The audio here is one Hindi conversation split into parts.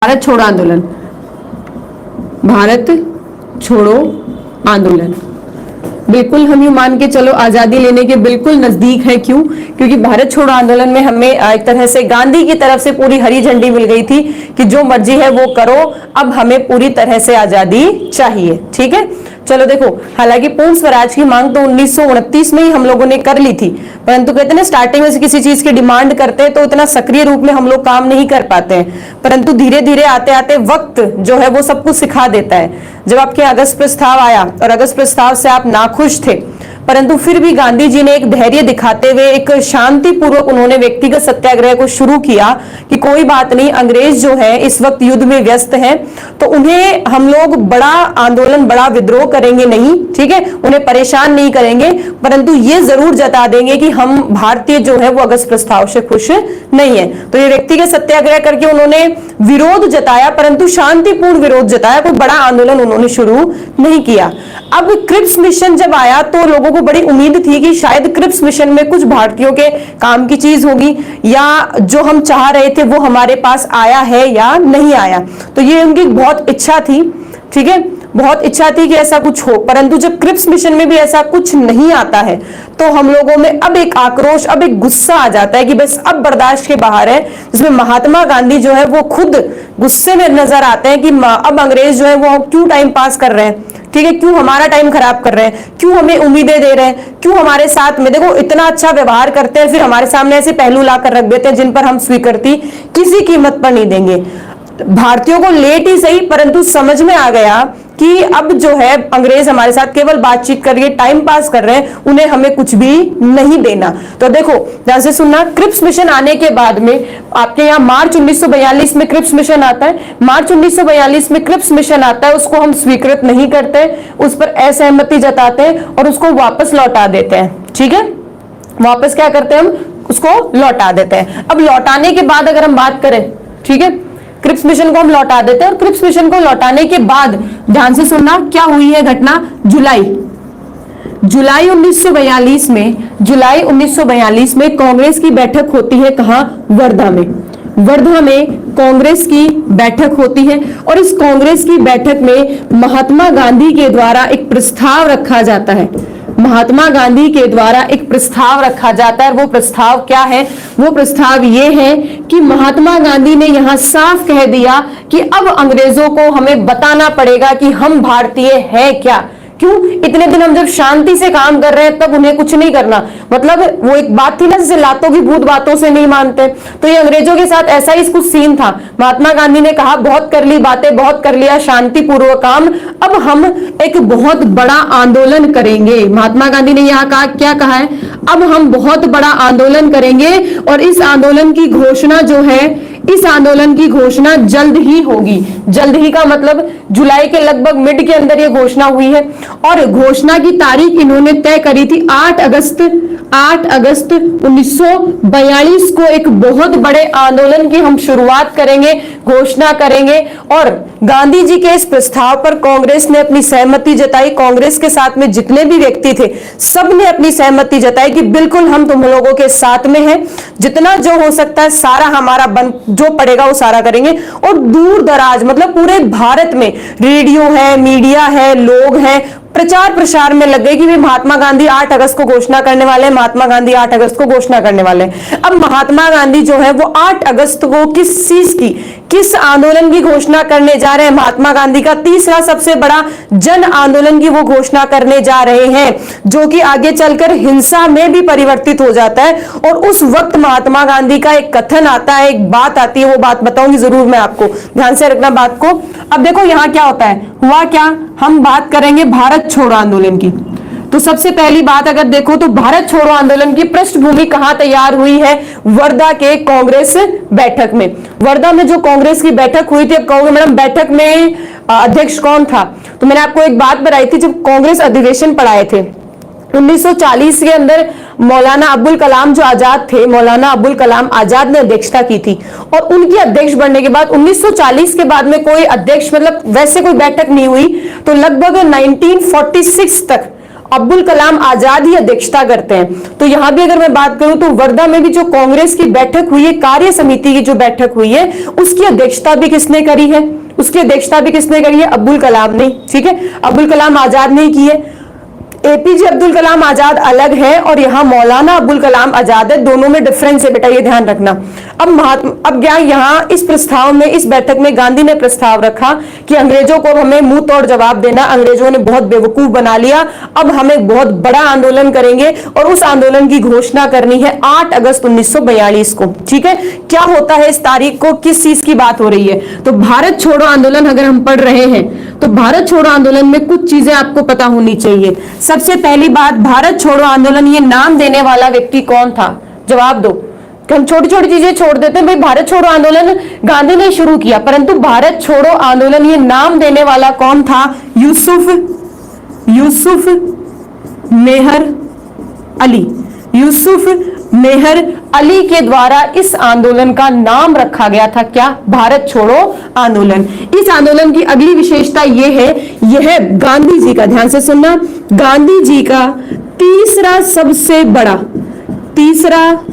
भारत छोड़ो आंदोलन। भारत छोड़ो आंदोलन बिल्कुल हम यूं मान के चलो आजादी लेने के बिल्कुल नजदीक है। क्यों? क्योंकि भारत छोड़ो आंदोलन में हमें एक तरह से गांधी की तरफ से पूरी हरी झंडी मिल गई थी कि जो मर्जी है वो करो, अब हमें पूरी तरह से आजादी चाहिए। ठीक है, चलो देखो, हालांकि पूर्ण स्वराज की मांग तो 1929 में ही हम लोगों ने कर ली थी, परंतु कहते हैं ना स्टार्टिंग में से किसी चीज की डिमांड करते हैं तो इतना सक्रिय रूप में हम लोग काम नहीं कर पाते हैं, परंतु धीरे धीरे आते आते वक्त जो है वो सब कुछ सिखा देता है। जब आपके अगस्त प्रस्ताव आया और अगस्त प्रस्ताव से आप नाखुश थे, परंतु फिर भी गांधी जी ने एक धैर्य दिखाते हुए एक शांतिपूर्वक उन्होंने व्यक्तिगत सत्याग्रह को शुरू किया कि कोई बात नहीं, अंग्रेज जो है इस वक्त युद्ध में व्यस्त हैं, तो उन्हें हम लोग बड़ा आंदोलन बड़ा विद्रोह करेंगे नहीं, ठीक है, उन्हें परेशान नहीं करेंगे, परंतु ये जरूर जता देंगे कि हम भारतीय जो है वो अगस्त प्रस्ताव से खुश नहीं है। तो ये व्यक्तिगत सत्याग्रह करके उन्होंने विरोध जताया, परंतु शांतिपूर्ण विरोध जताया, कोई बड़ा आंदोलन उन्होंने शुरू नहीं किया। अब क्रिप्स मिशन जब आया तो लोगों को बड़ी उम्मीद थी कि शायद क्रिप्स मिशन में कुछ भारतीयों के काम की चीज होगी, या जो हम चाह रहे थे वो हमारे पास आया है या नहीं आया। तो ये उनकी बहुत इच्छा थी, ठीक है, बहुत इच्छा थी कि ऐसा कुछ हो, परंतु जब क्रिप्स मिशन में भी ऐसा कुछ नहीं आता है तो हम लोगों में अब एक आक्रोश, अब एक गुस्सा आ जाता है कि बस अब बर्दाश्त के बाहर है, जिसमें महात्मा गांधी जो है वो खुद गुस्से में नजर आते हैं कि अब अंग्रेज जो है वो क्यों टाइम पास कर रहे हैं, ठीक है, क्यों हमारा टाइम खराब कर रहे हैं, क्यों हमें उम्मीदें दे रहे हैं, क्यों हमारे साथ में देखो इतना अच्छा व्यवहार करते हैं, फिर हमारे सामने ऐसे पहलू ला कर रख देते हैं जिन पर हम स्वीकृति किसी कीमत पर नहीं देंगे। भारतीयों को लेट ही सही, परंतु समझ में आ गया कि अब जो है अंग्रेज हमारे साथ केवल बातचीत कर रही है, टाइम पास कर रहे हैं, उन्हें हमें कुछ भी नहीं देना। तो देखो ध्यान से सुनना, क्रिप्स मिशन आने के बाद में आपके यहाँ मार्च 1942 में क्रिप्स मिशन आता है, मार्च 1942 में क्रिप्स मिशन आता है, उसको हम स्वीकृत नहीं करते, उस पर असहमति जताते हैं और उसको वापस लौटा देते हैं। ठीक है, वापस क्या करते हैं, हम उसको लौटा देते हैं। अब लौटाने के बाद अगर हम बात करें, ठीक है, क्रिप्स मिशन को हम लौटा देते हैं और क्रिप्स मिशन को लौटाने के बाद ध्यान से सुनना क्या हुई है घटना। जुलाई 1942 में, जुलाई 1942 में कांग्रेस की बैठक होती है, कहां? वर्धा में। वर्धा में कांग्रेस की बैठक होती है और इस कांग्रेस की बैठक में महात्मा गांधी के द्वारा एक प्रस्ताव रखा जाता है, महात्मा गांधी के द्वारा एक प्रस्ताव रखा जाता है। वो प्रस्ताव क्या है? वो प्रस्ताव ये है कि महात्मा गांधी ने यहां साफ कह दिया कि अब अंग्रेजों को हमें बताना पड़ेगा कि हम भारतीय हैं क्या। क्यों? इतने दिन हम जब शांति से काम कर रहे हैं तब उन्हें कुछ नहीं करना, मतलब वो एक बात थी ना जैसे लातों की भूत बातों से नहीं मानते, तो ये अंग्रेजों के साथ ऐसा ही कुछ सीन था। महात्मा गांधी ने कहा बहुत कर ली बातें, बहुत कर लिया शांतिपूर्वक काम, अब हम एक बहुत बड़ा आंदोलन करेंगे। महात्मा गांधी ने यहाँ कहा, क्या कहा है? अब हम बहुत बड़ा आंदोलन करेंगे और इस आंदोलन की घोषणा जो है, इस आंदोलन की घोषणा जल्द ही होगी। जल्द ही का मतलब जुलाई के लगभग मिड के अंदर ये घोषणा हुई है और घोषणा की तारीख इन्होंने तय करी थी 8 अगस्त 1942 को एक बहुत बड़े आंदोलन की हम शुरुआत करेंगे, घोषणा करेंगे। और गांधी जी के इस प्रस्ताव पर कांग्रेस ने अपनी सहमति जताई। कांग्रेस के साथ में जितने भी व्यक्ति थे सब ने अपनी सहमति जताई कि बिल्कुल हम तुम लोगों के साथ में हैं, जितना जो हो सकता है सारा हमारा जो पड़ेगा वो सारा करेंगे। और दूर दराज मतलब पूरे भारत में रेडियो है, मीडिया है, लोग हैं, प्रचार प्रसार में लग गए कि वे महात्मा गांधी 8 अगस्त को घोषणा करने वाले हैं, महात्मा गांधी 8 अगस्त को घोषणा करने वाले हैं। अब महात्मा गांधी जो है वो 8 अगस्त को किस चीज की, किस आंदोलन की घोषणा करने जा रहे हैं? महात्मा गांधी का तीसरा सबसे बड़ा जन आंदोलन की वो घोषणा करने जा रहे हैं, जो कि आगे चलकर हिंसा में भी परिवर्तित हो जाता है। और उस वक्त महात्मा गांधी का एक कथन आता है, एक बात आती है, वो बात बताऊंगी जरूर मैं आपको, ध्यान से रखना बात को। अब देखो यहाँ क्या होता है, हुआ क्या, हम बात करेंगे भारत छोड़ो आंदोलन की। तो सबसे पहली बात अगर देखो तो भारत छोड़ो आंदोलन की पृष्ठभूमि कहां तैयार हुई है? वर्धा के कांग्रेस बैठक में। वर्धा में जो कांग्रेस की बैठक हुई थी, अब कहोगे मैडम बैठक में अध्यक्ष कौन था? तो मैंने आपको एक बात बताई थी, जब कांग्रेस अधिवेशन पढ़ाए थे 1940 के अंदर मौलाना अबुल कलाम जो आजाद थे, मौलाना अबुल कलाम आजाद ने अध्यक्षता की थी और उनकी अध्यक्ष बनने के बाद 1940 के बाद में कोई अध्यक्ष मतलब वैसे कोई बैठक नहीं हुई, तो लगभग 1946 तक अब्दुल कलाम आजाद ही अध्यक्षता करते हैं। तो यहां भी अगर मैं बात करूं तो वर्धा में भी जो कांग्रेस की बैठक हुई है, कार्य समिति की जो बैठक हुई है, उसकी अध्यक्षता भी किसने करी है? उसकी अध्यक्षता भी किसने करी है? अब्दुल कलाम ने। ठीक है, अब्दुल कलाम आजाद ने की है। एपीजे अब्दुल कलाम आजाद अलग है और यहाँ मौलाना अब्दुल कलाम आजाद है, दोनों में डिफरेंस है बेटा, ये ध्यान रखना। अब क्या यहाँ इस प्रस्ताव में, इस बैठक में गांधी ने प्रस्ताव रखा कि अंग्रेजों को हमें मुंह तोड़ जवाब देना, अंग्रेजों ने बहुत बेवकूफ बना लिया, अब हमें बहुत बड़ा आंदोलन करेंगे और उस आंदोलन की घोषणा करनी है 8 अगस्त 1942 को। ठीक है, क्या होता है इस तारीख को, किस चीज की बात हो रही है? तो भारत छोड़ो आंदोलन अगर हम पढ़ रहे हैं तो भारत छोड़ो आंदोलन में कुछ चीजें आपको पता होनी चाहिए। सबसे पहली बात, भारत छोड़ो आंदोलन ये नाम देने वाला व्यक्ति कौन था? जवाब दो। हम छोटी छोटी चीजें छोड़ देते हैं भाई, भारत छोड़ो आंदोलन गांधी ने शुरू किया, परंतु भारत छोड़ो आंदोलन ये नाम देने वाला कौन था? यूसुफ मेहर अली। यूसुफ मेहर अली के द्वारा इस आंदोलन का नाम रखा गया था, क्या? भारत छोड़ो आंदोलन। इस आंदोलन की अगली विशेषता यह है, यह गांधी जी का, ध्यान से सुनना, गांधी जी का तीसरा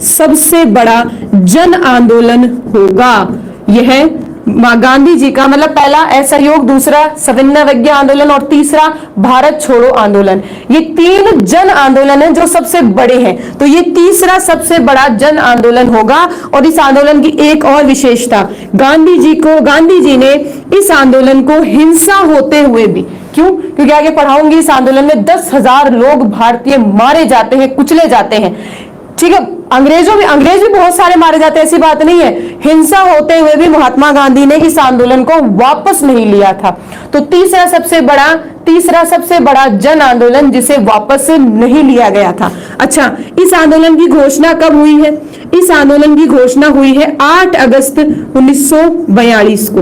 सबसे बड़ा जन आंदोलन होगा। यह गांधी जी का मतलब पहला असहयोग, दूसरा सविनय अवज्ञा आंदोलन और तीसरा भारत छोड़ो आंदोलन, ये 3 जन आंदोलन हैं जो सबसे बड़े हैं। तो ये तीसरा सबसे बड़ा जन आंदोलन होगा। और इस आंदोलन की एक और विशेषता, गांधी जी ने इस आंदोलन को हिंसा होते हुए भी, क्यों? क्योंकि आगे पढ़ाऊंगी, इस आंदोलन में 10,000 लोग भारतीय मारे जाते हैं, कुचले जाते हैं। ठीक है, अंग्रेज भी बहुत सारे मारे जाते हैं, ऐसी बात नहीं है। हिंसा होते हुए भी महात्मा गांधी ने इस आंदोलन को वापस नहीं लिया था। तो तीसरा सबसे बड़ा जन आंदोलन जिसे वापस नहीं लिया गया था। अच्छा, इस आंदोलन की घोषणा कब हुई है? इस आंदोलन की घोषणा हुई है 8 अगस्त 1942 को।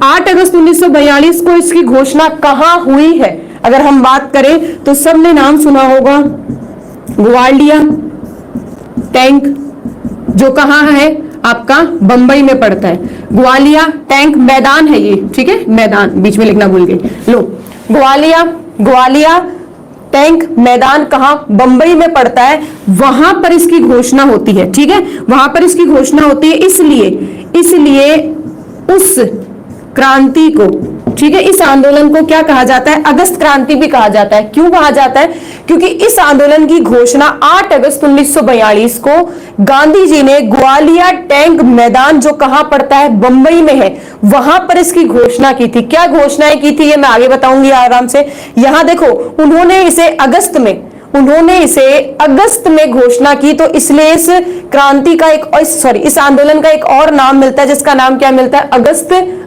8 अगस्त 1942 को इसकी घोषणा कहां हुई है? अगर हम बात करें तो सबने नाम सुना होगा, ग्वालियर टैंक, जो कहां है आपका? बंबई में पड़ता है। ग्वालियर टैंक मैदान है ये, ठीक है, मैदान, बीच में लिखना भूल गई। लो, ग्वालियर टैंक मैदान कहां? बंबई में पड़ता है। वहां पर इसकी घोषणा होती है। ठीक है, वहां पर इसकी घोषणा होती है। इसलिए उस क्रांति को, ठीक है, इस आंदोलन को क्या कहा जाता है? अगस्त क्रांति भी कहा जाता है। क्यों कहा जाता है? क्योंकि इस आंदोलन की घोषणा 8 अगस्त 1942 को गांधी जी ने ग्वालियर टैंक मैदान, जो कहां पड़ता है? बंबई में है, वहां पर इसकी घोषणा की थी। क्या घोषणाएं की थी ये मैं आगे बताऊंगी आराम से। यहां देखो, उन्होंने इसे अगस्त में घोषणा की, तो इसलिए इस क्रांति का इस आंदोलन का एक और नाम मिलता है, जिसका नाम क्या मिलता है?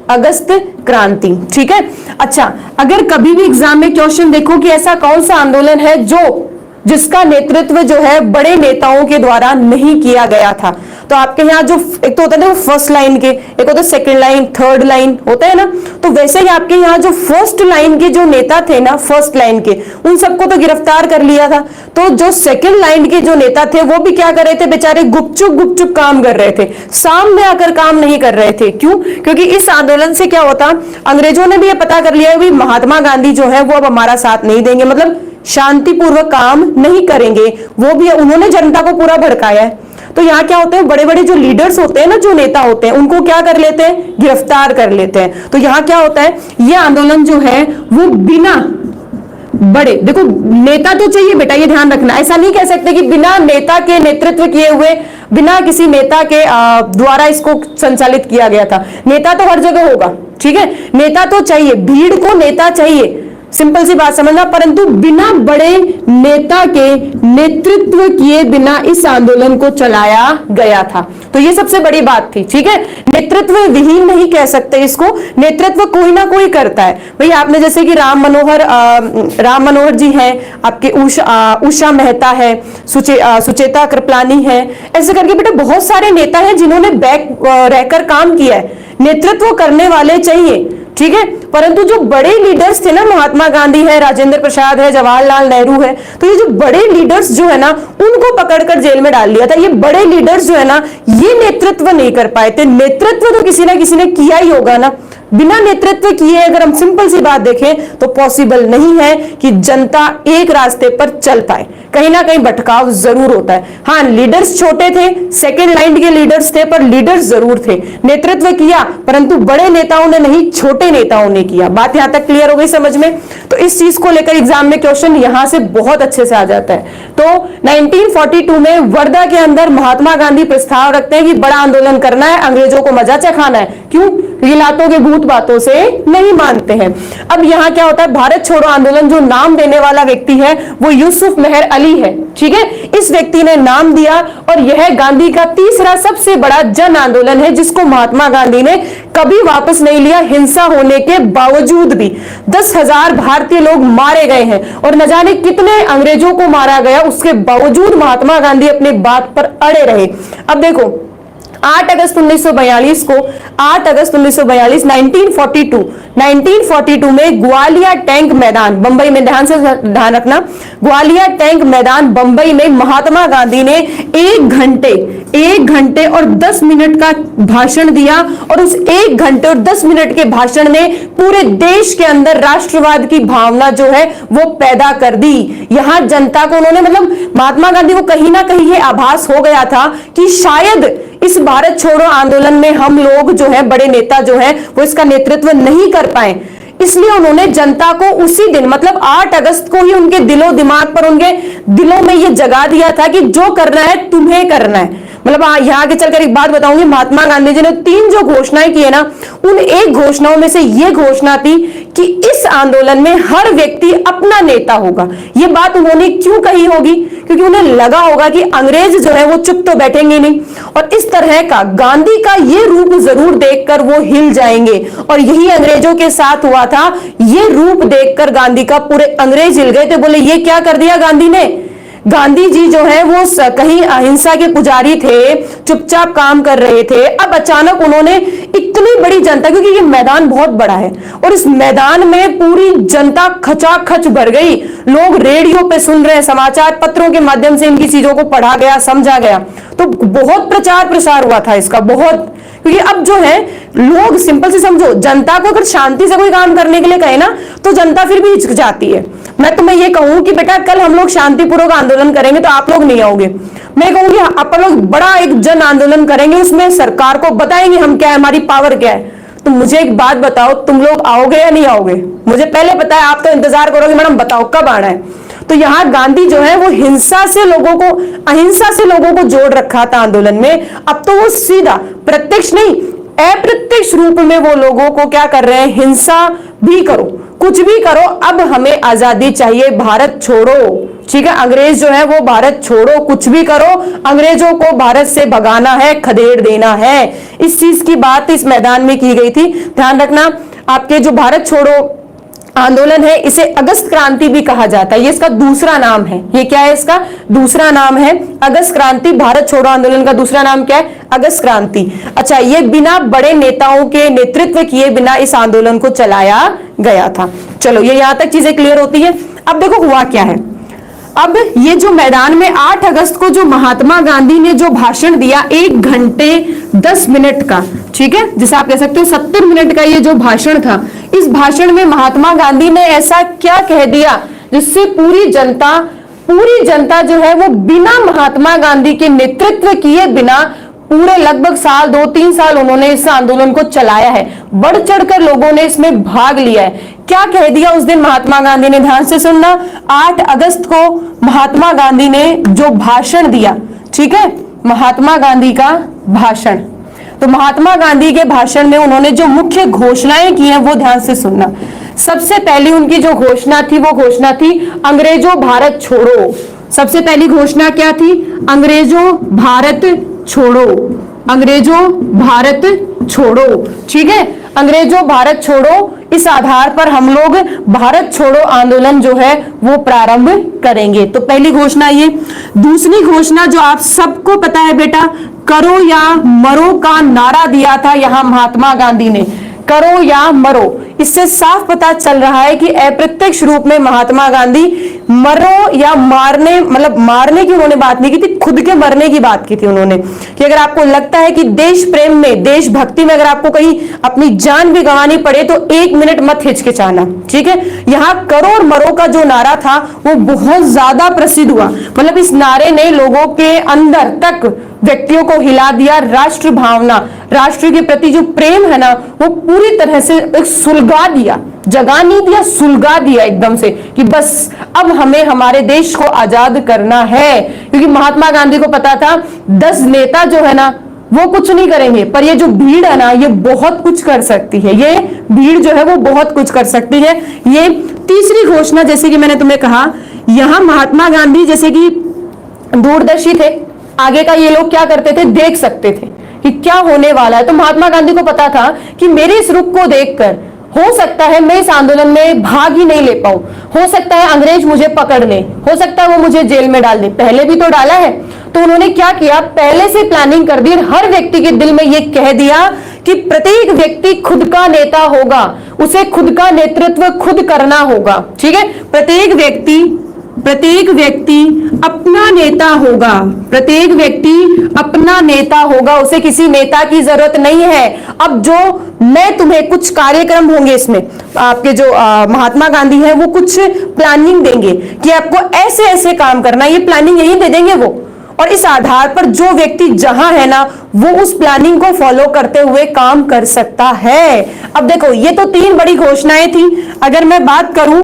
अगस्त क्रांति। ठीक है, अच्छा, अगर कभी भी एग्जाम में क्वेश्चन देखो कि ऐसा कौन सा आंदोलन है जिसका नेतृत्व जो है बड़े नेताओं के द्वारा नहीं किया गया था, तो आपके यहाँ जो एक तो होता है ना फर्स्ट लाइन के, एक होता है सेकंड लाइन, थर्ड लाइन होता है ना, तो वैसे ही आपके यहाँ जो फर्स्ट लाइन के जो नेता थे ना, फर्स्ट लाइन के, उन सबको तो गिरफ्तार कर लिया था। तो जो सेकंड लाइन के जो नेता थे वो भी क्या कर रहे थे? बेचारे गुपचुप काम कर रहे थे, सामने आकर काम नहीं कर रहे थे। क्यों? क्योंकि इस आंदोलन से क्या होता, अंग्रेजों ने भी ये पता कर लिया है महात्मा गांधी जो है वो अब हमारा साथ नहीं देंगे, मतलब शांतिपूर्वक काम नहीं करेंगे। वो भी उन्होंने जनता को पूरा भड़काया है। तो यहाँ क्या होते हैं, बड़े बड़े जो लीडर्स होते हैं ना, जो नेता होते हैं, उनको क्या कर लेते हैं? गिरफ्तार कर लेते हैं। तो यहाँ क्या होता है, ये आंदोलन जो है वो बिना बड़े, देखो नेता तो चाहिए बेटा, ये ध्यान रखना, ऐसा नहीं कह सकते कि बिना नेता के नेतृत्व किए हुए, बिना किसी नेता के द्वारा इसको संचालित किया गया था। नेता तो हर जगह होगा, ठीक है, नेता तो चाहिए, भीड़ को नेता चाहिए, सिंपल सी बात समझना, परंतु बिना बड़े नेता के नेतृत्व किए बिना इस आंदोलन को चलाया गया था। तो ये सबसे बड़ी बात थी। ठीक है, नेतृत्व विहीन नहीं कह सकते इसको, नेतृत्व कोई ना कोई करता है। भाई आपने जैसे कि राम मनोहर जी हैं, आपके उषा मेहता है, सुचेता कृपलानी है, ऐसे करके बेटा बहुत सारे नेता हैं जिन्होंने बैक रहकर काम किया है। नेतृत्व करने वाले चाहिए, ठीक है, परंतु जो बड़े लीडर्स थे ना, महात्मा गांधी है, राजेंद्र प्रसाद है, जवाहरलाल नेहरू है, तो ये जो बड़े लीडर्स जो है ना, उनको पकड़कर जेल में डाल दिया था। ये बड़े लीडर्स जो है ना, ये नेतृत्व नहीं कर पाए थे। नेतृत्व तो किसी ना किसी ने किया ही होगा ना, बिना नेतृत्व किए अगर हम सिंपल सी बात देखें तो पॉसिबल नहीं है कि जनता एक रास्ते पर चल पाए, कहीं ना कहीं भटकाव जरूर होता है। हाँ, लीडर्स छोटे थे, सेकेंड लाइन के लीडर्स थे, पर लीडर्स जरूर थे, नेतृत्व किया, परंतु बड़े नेताओं ने नहीं, छोटे नेताओं ने किया। बात यहां तक क्लियर हो गई समझ में? तो इस चीज को लेकर एग्जाम में क्वेश्चन यहां से बहुत अच्छे से आ जाता है। तो 1942 में वर्धा के अंदर महात्मा गांधी प्रस्ताव रखते हैं कि बड़ा आंदोलन करना है, अंग्रेजों को मजा चखाना है। क्यों? ये लातों के भूत बातों से नहीं मानते हैं। अब यहां क्या होता है, भारत छोड़ो आंदोलन जो नाम देने वाला व्यक्ति है वो यूसुफ मेहर अली है, ठीक है। इस व्यक्ति ने नाम दिया और यह गांधी का तीसरा सबसे बड़ा जन आंदोलन है जिसको महात्मा गांधी ने कभी वापस नहीं लिया, हिंसा होने के बावजूद भी। 10,000 भारतीय लोग मारे गए हैं और न जाने कितने अंग्रेजों को मारा गया, उसके बावजूद महात्मा गांधी अपनी बात पर अड़े रहे। अब देखो 8 अगस्त 1942 को 8 अगस्त 1942 1942 में ग्वालियर टैंक मैदान बंबई में, ध्यान से ध्यान रखना, ग्वालियर टैंक मैदान बंबई में महात्मा गांधी ने 1 घंटे और 10 मिनट का भाषण दिया और उस 1 घंटे और 10 मिनट के भाषण ने पूरे देश के अंदर राष्ट्रवाद की भावना जो है वो पैदा कर दी। यहां जनता को उन्होंने, मतलब महात्मा गांधी को कहीं ना कहीं ये आभास हो गया था कि शायद इस भारत छोड़ो आंदोलन में हम लोग जो है, बड़े नेता जो है वो इसका नेतृत्व नहीं कर पाए, इसलिए उन्होंने जनता को उसी दिन, मतलब 8 अगस्त को ही उनके दिलो दिमाग पर, उनके दिलों में ये जगा दिया था कि जो करना है तुम्हें करना है। मतलब यहां आगे चलकर एक बात बताऊंगी, महात्मा गांधी जी ने 3 जो घोषणाएं की है ना, उन एक घोषणाओं में से ये घोषणा थी कि इस आंदोलन में हर व्यक्ति अपना नेता होगा। ये बात उन्होंने क्यों कही होगी? क्योंकि उन्हें लगा होगा कि अंग्रेज जो है वो चुप तो बैठेंगे नहीं और इस तरह का गांधी का ये रूप जरूर देखकर वो हिल जाएंगे। और यही अंग्रेजों के साथ हुआ था। ये रूप देखकर गांधी का पूरे अंग्रेज हिल गए थे, बोले ये क्या कर दिया गांधी ने। गांधी जी जो है वो कहीं अहिंसा के पुजारी थे, चुपचाप काम कर रहे थे, अब अचानक उन्होंने इतनी बड़ी जनता, क्योंकि ये मैदान बहुत बड़ा है और इस मैदान में पूरी जनता खचाखच भर गई, लोग रेडियो पे सुन रहे हैं, समाचार पत्रों के माध्यम से इनकी चीजों को पढ़ा गया, समझा गया, तो बहुत प्रचार प्रसार हुआ था इसका, बहुत। क्योंकि अब जो है लोग, सिंपल से समझो, जनता को अगर शांति से कोई काम करने के लिए कहे ना तो जनता फिर भी हिचकिचाती है। मैं तुम्हें ये कहूं कि बेटा कल हम लोग शांतिपूर्वक आंदोलन करेंगे तो आप लोग नहीं आओगे, मैं कहूंगी अपन लोग बड़ा एक जन आंदोलन करेंगे, उसमें सरकार को बताएंगे हम क्या है, हमारी पावर क्या है। तो मुझे एक बात बताओ, तुम लोग आओगे या नहीं आओगे? मुझे पहले पता है, आप तो इंतजार करोगे मैडम बताओ कब आना है। तो यहाँ गांधी जो है वो हिंसा से लोगों को, अहिंसा से लोगों को जोड़ रखा था आंदोलन में। अब तो वो सीधा, प्रत्यक्ष नहीं अप्रत्यक्ष रूप में वो लोगों को क्या कर रहे हैं, हिंसा भी करो, कुछ भी करो, अब हमें आजादी चाहिए, भारत छोड़ो, ठीक है। अंग्रेज जो है वो भारत छोड़ो, कुछ भी करो, अंग्रेजों को भारत से भगाना है, खदेड़ देना है। इस चीज की बात इस मैदान में की गई थी। ध्यान रखना, आपके जो भारत छोड़ो आंदोलन है इसे अगस्त क्रांति भी कहा जाता है, ये इसका दूसरा नाम है। ये क्या है? इसका दूसरा नाम है अगस्त क्रांति। भारत छोड़ो आंदोलन का दूसरा नाम क्या है? अगस्त क्रांति। अच्छा, ये बिना बड़े नेताओं के नेतृत्व किए बिना इस आंदोलन को चलाया गया था। चलो, ये यहां तक चीजें क्लियर होती है। अब देखो हुआ क्या है। अब ये जो मैदान में 8 अगस्त को जो महात्मा गांधी ने जो भाषण दिया 1 घंटे 10 मिनट का, ठीक है, जिसे आप कह सकते हो 70 मिनट का ये जो भाषण था, इस भाषण में महात्मा गांधी ने ऐसा क्या कह दिया जिससे पूरी जनता जो है वो बिना महात्मा गांधी के नेतृत्व किए बिना पूरे लगभग साल 2-3 साल उन्होंने इस आंदोलन को चलाया है, बढ़ चढ़कर लोगों ने इसमें भाग लिया है। क्या कह दिया उस दिन महात्मा गांधी ने? ध्यान से सुनना। 8 अगस्त को महात्मा गांधी ने जो भाषण दिया, ठीक है, महात्मा गांधी का भाषण, तो महात्मा गांधी के भाषण में उन्होंने जो मुख्य घोषणाएं की हैं वो ध्यान से सुनना। सबसे पहली उनकी जो घोषणा थी वो घोषणा थी अंग्रेजों भारत छोड़ो। सबसे पहली घोषणा क्या थी? अंग्रेजों भारत छोड़ो, अंग्रेजों भारत छोड़ो, ठीक है, अंग्रेजों भारत छोड़ो। इस आधार पर हम लोग भारत छोड़ो आंदोलन जो है वो प्रारंभ करेंगे। तो पहली घोषणा ये। दूसरी घोषणा जो आप सबको पता है बेटा, करो या मरो का नारा दिया था यहां महात्मा गांधी ने, करो या मरो। इससे साफ पता चल रहा है कि अप्रत्यक्ष रूप में महात्मा गांधी मरो या मारने, मतलब मारने की उन्होंने बात नहीं की थी, खुद के मरने की बात की थी उन्होंने, कि अगर आपको लगता है कि देश प्रेम में, देशभक्ति में अगर आपको कहीं अपनी जान भी गंवानी पड़े तो 1 मिनट मत हिचकिचाना, ठीक है। यहाँ करो और मरो का जो नारा था वो बहुत ज्यादा प्रसिद्ध हुआ, मतलब इस नारे ने लोगों के अंदर तक व्यक्तियों को हिला दिया। राष्ट्र भावना, राष्ट्र के प्रति जो प्रेम है ना, वो पूरी तरह से एक सुलगा दिया, जगा नहीं दिया, सुलगा दिया एकदम से, कि बस अब हमें हमारे देश को आजाद करना है। क्योंकि महात्मा गांधी को पता था 10 नेता जो है ना वो कुछ नहीं करेंगे, पर ये जो भीड़ है ना ये बहुत कुछ कर सकती है, ये भीड़ जो है वो बहुत कुछ कर सकती है। ये तीसरी घोषणा, जैसे कि मैंने तुम्हें कहा, यहां महात्मा गांधी जैसे कि दूरदर्शी थे, आगे का ये लोग क्या करते थे, देख सकते थे कि क्या होने वाला है। तो महात्मा गांधी को पता था कि मेरे इस रुख को देखकर हो सकता है मैं इस आंदोलन में भाग ही नहीं ले पाऊं, हो सकता है अंग्रेज मुझे पकड़ ले, हो सकता है वो मुझे जेल में डाल दे, पहले भी तो डाला है। तो उन्होंने क्या किया, पहले से प्लानिंग कर दी, हर व्यक्ति के दिल में ये कह दिया कि प्रत्येक व्यक्ति खुद का नेता होगा, उसे खुद का नेतृत्व खुद करना होगा, ठीक है। प्रत्येक व्यक्ति अपना नेता होगा, प्रत्येक व्यक्ति अपना नेता होगा, उसे किसी नेता की जरूरत नहीं है। अब जो मैं तुम्हें कुछ कार्यक्रम होंगे इसमें, आपके जो महात्मा गांधी हैं वो कुछ प्लानिंग देंगे कि आपको ऐसे ऐसे काम करना, ये प्लानिंग यही दे देंगे वो, और इस आधार पर जो व्यक्ति जहां है ना वो उस प्लानिंग को फॉलो करते हुए काम कर सकता है। अब देखो ये तो 3 बड़ी घोषणाएं थी। अगर मैं बात करूं,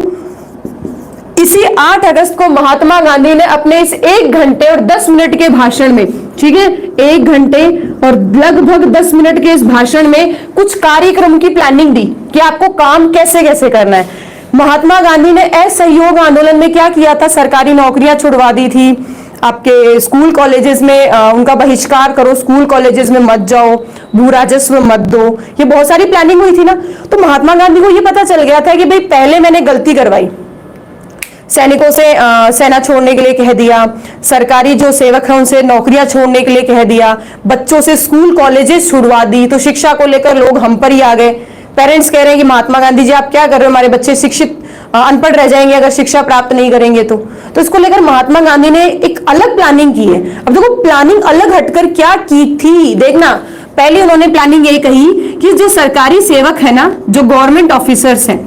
इसी 8 अगस्त को महात्मा गांधी ने अपने इस 1 घंटे और 10 मिनट के भाषण में, ठीक है, 1 घंटे और लगभग 10 मिनट के इस भाषण में कुछ कार्यक्रम की प्लानिंग दी कि आपको काम कैसे कैसे करना है। महात्मा गांधी ने असहयोग आंदोलन में क्या किया था, सरकारी नौकरियां छुड़वा दी थी, आपके स्कूल कॉलेजेस में उनका बहिष्कार करो, स्कूल कॉलेजेस में मत जाओ, भू राजस्व मत दो, ये बहुत सारी प्लानिंग हुई थी ना। तो महात्मा गांधी को ये पता चल गया था कि भाई पहले मैंने गलती करवाई, सैनिकों से सेना छोड़ने के लिए कह दिया, सरकारी जो सेवक हैं उनसे नौकरियां छोड़ने के लिए कह दिया, बच्चों से स्कूल कॉलेजेस छुड़वा दी, तो शिक्षा को लेकर लोग हम पर ही आ गए। पेरेंट्स कह रहे हैं कि महात्मा गांधी जी आप क्या कर रहे हो, हमारे बच्चे शिक्षित अनपढ़ रह जाएंगे अगर शिक्षा प्राप्त नहीं करेंगे तो इसको लेकर महात्मा गांधी ने एक अलग प्लानिंग की है। अब देखो प्लानिंग अलग हटकर क्या की थी, देखना। पहले उन्होंने प्लानिंग ये कही कि जो सरकारी सेवक है ना, जो गवर्नमेंट ऑफिसर्स हैं,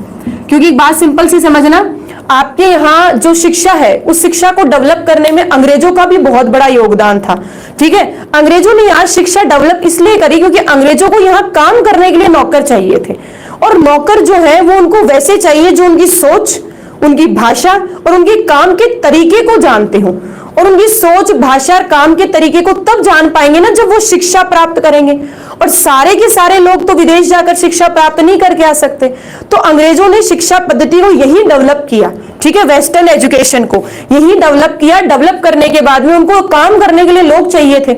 क्योंकि एक बात सिंपल सी समझना, आपके यहाँ जो शिक्षा है उस शिक्षा को डेवलप करने में अंग्रेजों का भी बहुत बड़ा योगदान था, ठीक है। अंग्रेजों ने यहाँ शिक्षा डेवलप इसलिए करी क्योंकि अंग्रेजों को यहाँ काम करने के लिए नौकर चाहिए थे, और नौकर जो है वो उनको वैसे चाहिए जो उनकी सोच, उनकी भाषा और उनके काम के तरीके को जानते हो। और उनकी सोच, भाषा और काम के तरीके को तब जान पाएंगे ना जब वो शिक्षा प्राप्त करेंगे, और सारे के सारे लोग तो विदेश जाकर शिक्षा प्राप्त नहीं करके आ सकते। तो अंग्रेजों ने शिक्षा पद्धति को यही डेवलप किया, ठीक है, वेस्टर्न एजुकेशन को यही डेवलप किया। डेवलप करने के बाद में उनको काम करने के लिए लोग चाहिए थे,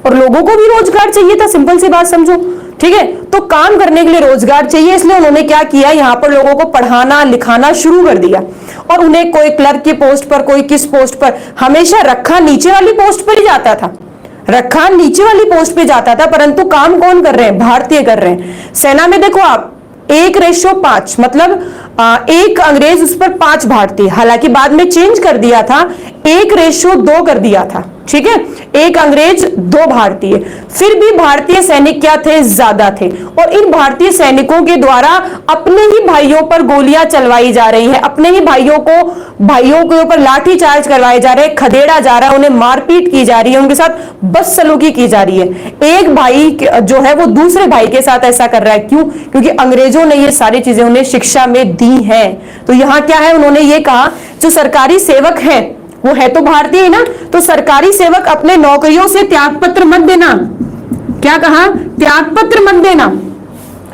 और लोगों को भी रोजगार चाहिए था, सिंपल सी बात समझो, ठीक है। तो काम करने के लिए रोजगार चाहिए, इसलिए उन्होंने क्या किया, यहाँ पर लोगों को पढ़ाना लिखाना शुरू कर दिया, और उन्हें कोई क्लर्क की पोस्ट पर, कोई किस पोस्ट पर, हमेशा रखा नीचे वाली पोस्ट पर ही जाता था, रखा नीचे वाली पोस्ट पे जाता था, परंतु काम कौन कर रहे हैं, भारतीय कर रहे हैं। सेना में देखो आप 1:5, मतलब 1 अंग्रेज उस पर 5 भारतीय, हालांकि बाद में चेंज कर दिया था, 1:2 कर दिया था, ठीक है, 1 अंग्रेज 2 भारतीय। फिर भी भारतीय सैनिक क्या थे, ज्यादा थे, और इन भारतीय सैनिकों के द्वारा अपने ही भाइयों पर गोलियां चलवाई जा रही हैं, अपने ही भाइयों के ऊपर लाठी चार्ज करवाए जा रहे हैं, खदेड़ा जा रहा है, उन्हें मारपीट की जा रही है, उनके साथ बदसलूकी की जा रही है। एक भाई जो है वो दूसरे भाई के साथ ऐसा कर रहा है, क्यों, क्योंकि अंग्रेजों ने ये सारी चीजें उन्हें शिक्षा में दी हैं। तो यहाँ क्या है, उन्होंने ये कहा जो सरकारी सेवक है वो है तो भारतीय ही ना, तो सरकारी सेवक अपने नौकरियों से त्यागपत्र मत देना। क्या कहा, त्यागपत्र मत देना,